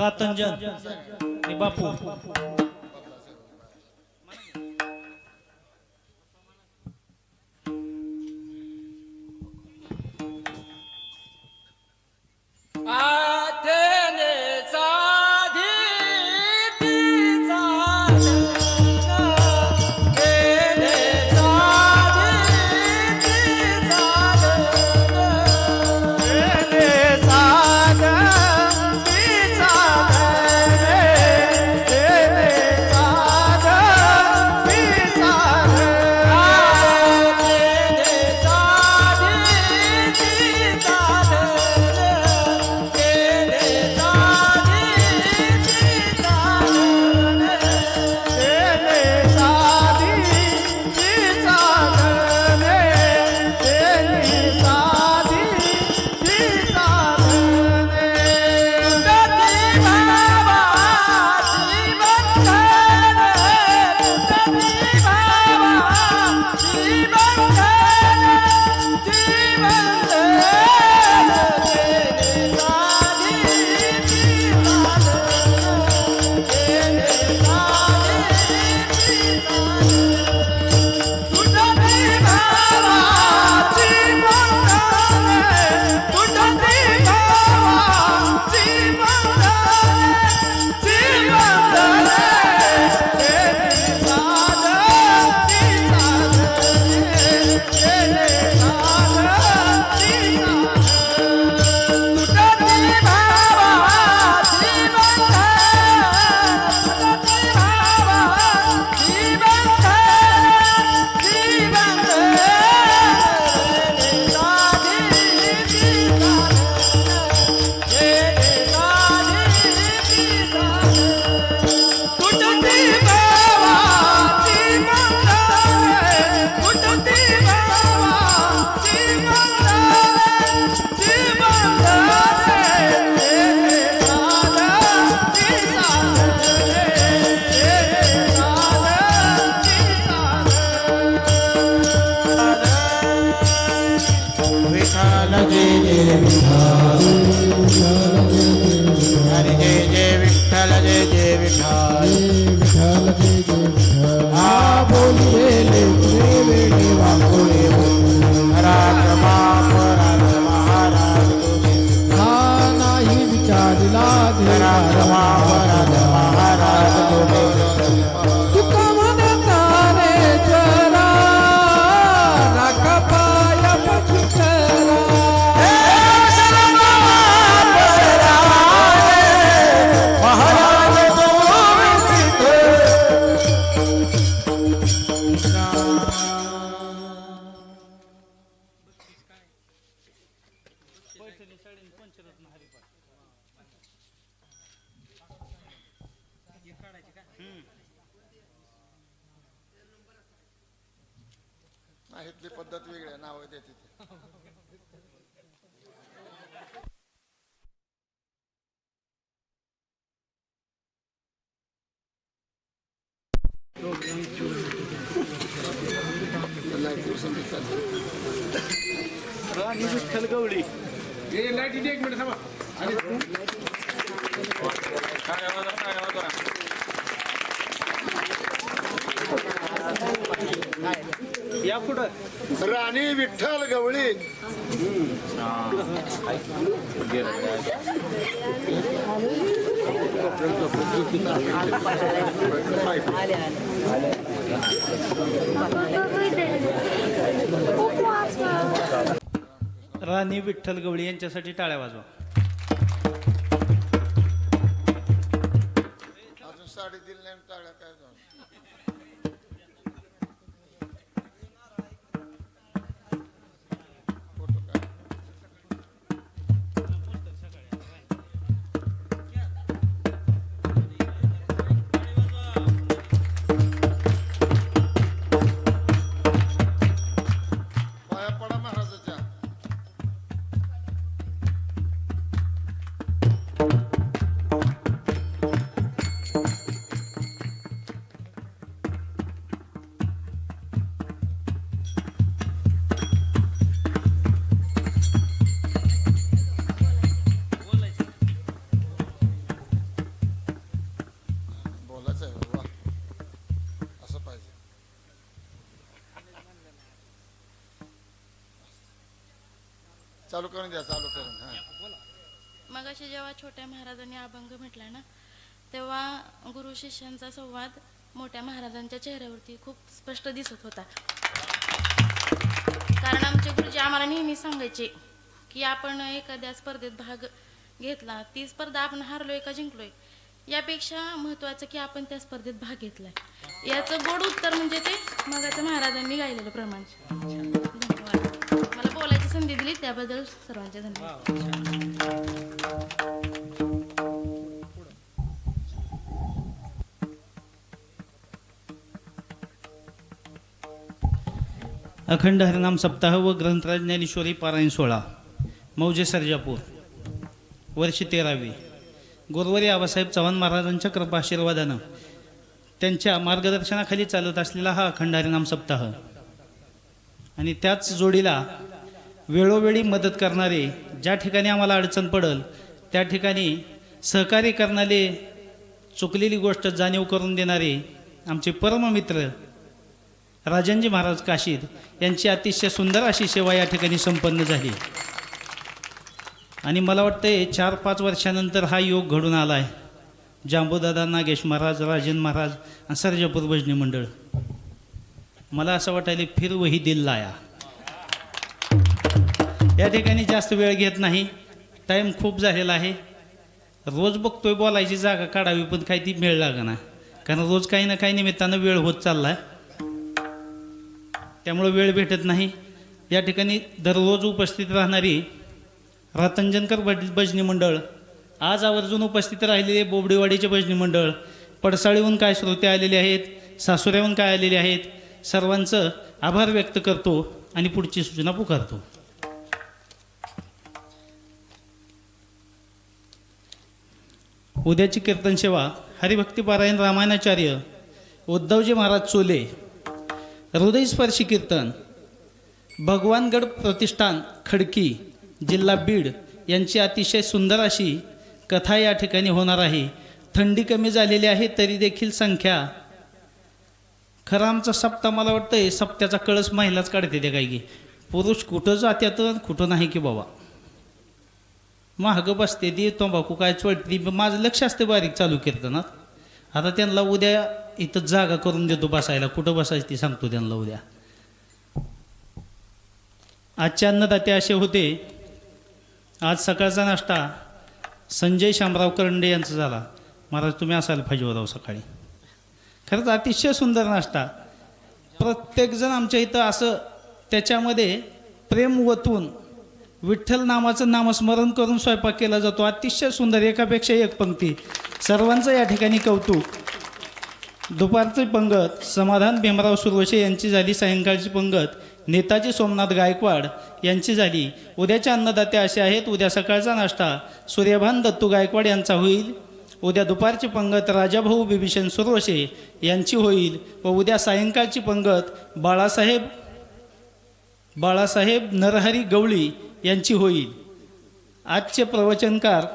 रातंजन आणि बापू हरी जय जय विठ्ठल जय जय विठ्ठल विठ्ठल जय जय विठ्ठल हा बोलिये ले वेळे वाकोळे राज महाराज हा नाही विचारला राज महाराज तुका म्हणता रे जरा राख पाय पछुतरा इथली पद्धत वेगळ्या नाव देते राणी विठ्ठल गवळी या पुढं राणी विठ्ठल गवळी राणी विठ्ठल गवळी यांच्यासाठी टाळ्या वाजवा. अजून साडी दिली नाही टाळ्या काय जाऊन चालू करून द्या, चालू करून. हा. मग अशी जेव्हा छोट्या महाराजांनी अभंग म्हटला ना, तेव्हा गुरु शिष्यांचा संवाद मोठ्या महाराजांच्या चेहऱ्यावरती खूप स्पष्ट दिसत होता. कारण आमचे गुरुजी आम्हाला नेहमी सांगायचे की आपण एखाद्या स्पर्धेत भाग घेतला, ती स्पर्धा आपण हारलोय का जिंकलोय यापेक्षा महत्त्वाचं की आपण त्या स्पर्धेत भाग घेतलाय. याचं गोड उत्तर म्हणजे ते मगाच्या महाराजांनी गायलेलं प्रमाण. धन्यवाद. मला बोलायची संधी दिली त्याबद्दल सर्वांचे धन्यवाद. अखंड हरिनाम सप्ताह व ग्रंथराज ज्ञानेश्वरी पारायण सोहळा मौजे सर्जापूर वर्ष 13वी. गुरुवारी आबासाहेब चव्हाण महाराजांच्या कृपा आशीर्वादानं त्यांच्या मार्गदर्शनाखाली चालत असलेला हा अखंड हरिनाम सप्ताह आणि त्याच जोडीला वेळोवेळी मदत करणारे, ज्या ठिकाणी आम्हाला अडचण पडल त्या ठिकाणी सहकार्य करणारे, चुकलेली गोष्ट जाणीव करून देणारे आमचे परममित्र राजनजी महाराज काशीद यांची अतिशय सुंदर अशी सेवा या ठिकाणी संपन्न झाली. आणि मला वाटतं 4-5 वर्षानंतर हा योग घडून आला आहे. जांबूदादा नागेश महाराज, राजन महाराज आणि सर्जापूर भजनी मंडळ. मला असं वाटायला फिर वही दिल लाया. या ठिकाणी जास्त वेळ घेत नाही, टाईम खूप झालेला आहे. रोज बघतोय बोलायची जागा काढावी पण काही ती वेळ लागणार, कारण रोज काही ना काही निमित्तानं वेळ होत चालला आहे, त्यामुळे वेळ भेटत नाही. या ठिकाणी दररोज उपस्थित राहणारी रातंजनकर भजनी मंडळ, आज आवर्जून उपस्थित राहिलेले बोबडेवाडीचे भजनी मंडळ, पडसाळीहून काय श्रोते आलेले आहेत, सासुऱ्याहून काय आलेले आहेत, सर्वांचं आभार व्यक्त करतो आणि पुढची सूचना पुकारतो. उद्याची कीर्तन सेवा हरिभक्ती पारायण रामायणाचार्य उद्धवजी महाराज चोले, हृदयस्पर्शी कीर्तन भगवानगड प्रतिष्ठान खडकी जिल्हा बीड यांची अतिशय सुंदर अशी कथा या ठिकाणी होणार आहे. थंडी कमी झालेली आहे तरी देखील संख्या, खरं आमचा सप्ताह मला वाटतं सप्त्याचा कळस महिलाच काढते त्या काही की, पुरुष कुठं जात्यात कुठं नाही की बाबा महाग बसते ती तंबाखू काय चोळती. माझं लक्ष असते बारीक चालू कीर्तनात. आता त्यांना उद्या इथं जागा करून देतो बसायला, कुठं बसायचं ती सांगतो त्यांना उद्या. आजचे अन्नदाते असे होते. आज सकाळचा नाश्ता संजय शामराव करंडे यांचा झाला. महाराज तुम्ही असायला पाहिजे होता सकाळी. खरंच अतिशय सुंदर नाश्ता. प्रत्येकजण आमच्या इथं असं त्याच्यामध्ये प्रेम ओतून विठ्ठल नामाचं नामस्मरण करून स्वयंपाक केला जातो. अतिशय सुंदर, एकापेक्षा एक पंक्ती. सर्वांचं या ठिकाणी कौतुक. दुपारची पंगत समाधान भीमराव सुरवशे यांची झाली. सायंकाळची पंगत नेताजी सोमनाथ गायकवाड यांची झाली. उद्याचे अन्नदाते असे आहेत. उद्या सकाळचा नाश्ता सूर्यभान दत्तू गायकवाड यांचा होईल. उद्या दुपारची पंगत राजाभाऊ बिभीषण सुरवशे यांची होईल व उद्या सायंकाळची पंगत बाळासाहेब नरहरी गवळी यांची होईल. आजचे प्रवचनकार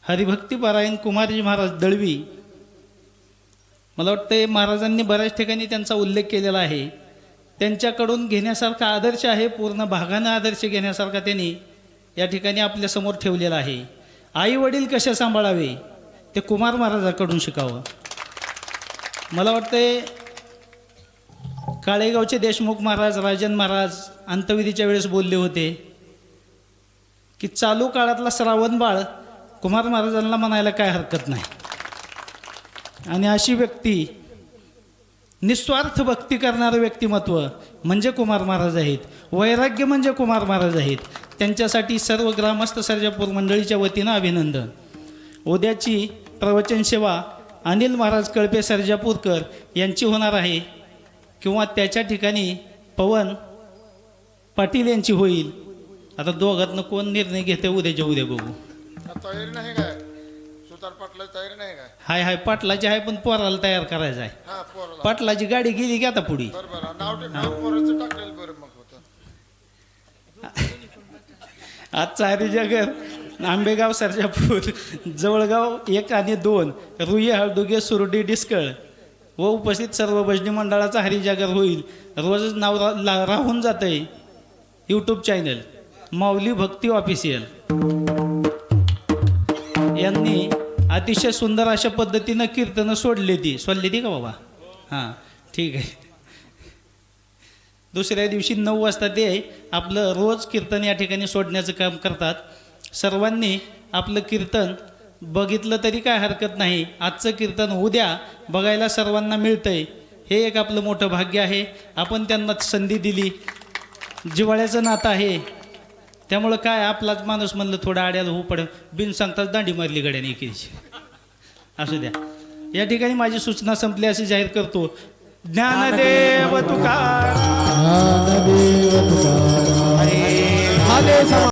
हरिभक्ती पारायण कुमारजी महाराज दळवी. मला वाटतं महाराजांनी बऱ्याच ठिकाणी त्यांचा उल्लेख केलेला आहे. त्यांच्याकडून घेण्यासारखा आदर्श आहे, पूर्ण भागानं आदर्श घेण्यासारखा त्यांनी या ठिकाणी आपल्यासमोर ठेवलेला आहे. आई वडील कसे सांभाळावे ते कुमार महाराजाकडून शिकावं. मला वाटतं काळेगावचे देशमुख महाराज, राजन महाराज अंतविधीच्या वेळेस बोलले होते की चालू काळातला श्रावण बाळ कुमार महाराजांना म्हणायला काय हरकत नाही. आणि अशी व्यक्ती, निस्वार्थ भक्ती करणारं व्यक्तिमत्व म्हणजे कुमार महाराज आहेत. वैराग्य म्हणजे कुमार महाराज आहेत. त्यांच्यासाठी सर्व ग्रामस्थ सर्जापूर मंडळीच्या वतीनं अभिनंदन. उद्याची प्रवचन सेवा अनिल महाराज कळपे सर्जापूरकर यांची होणार आहे किंवा त्याच्या ठिकाणी पवन पाटील यांची होईल. आता दोघातनं कोण निर्णय घेते उद्याच्या उद्या बघू. तयारी नाही काय? सुतार पाटला तयारी नाही काय? हाय पाटलाची आहे, पण पोराला तयार करायचं आहे. हा पोराला. पाटलाची गाडी गेली की आता पुढे. बरोबर, नाव पोराचं टाकलेलं बरं मग होतं. आजचा हरिजागर आंबेगाव सर्जापूर जवळगाव 1 आणि 2 रुई हळदुगे सुरडी डिस्कळ व उपस्थित सर्व भजनी मंडळाचा हरिजागर होईल. रोजच नाव राहून जातं आहे यूट्यूब चॅनल. माऊली भक्ती ऑफिशियल यांनी अतिशय सुंदर अशा पद्धतीनं कीर्तनं सोडली का बाबा? हां ठीक आहे. दुसऱ्या दिवशी 9 वाजता ते आपलं रोज कीर्तन या ठिकाणी सोडण्याचं काम करतात. सर्वांनी आपलं कीर्तन बघितलं तरी काय हरकत नाही. आजचं कीर्तन उद्या बघायला सर्वांना मिळतंय, हे एक आपलं मोठं भाग्य आहे. आपण त्यांना संधी दिली, जिव्हाळ्याचं नातं आहे. त्यामुळं काय आपलाच माणूस म्हणलं थोडं आड्याला होऊ पडेल, बिन सांगताच दांडी मारली गड्याने एकीची. असू द्या. या ठिकाणी माझी सूचना संपली अशी जाहीर करतो. ज्ञानदेव तुकाराम. ज्ञानदेव तुकाराम. हरे आले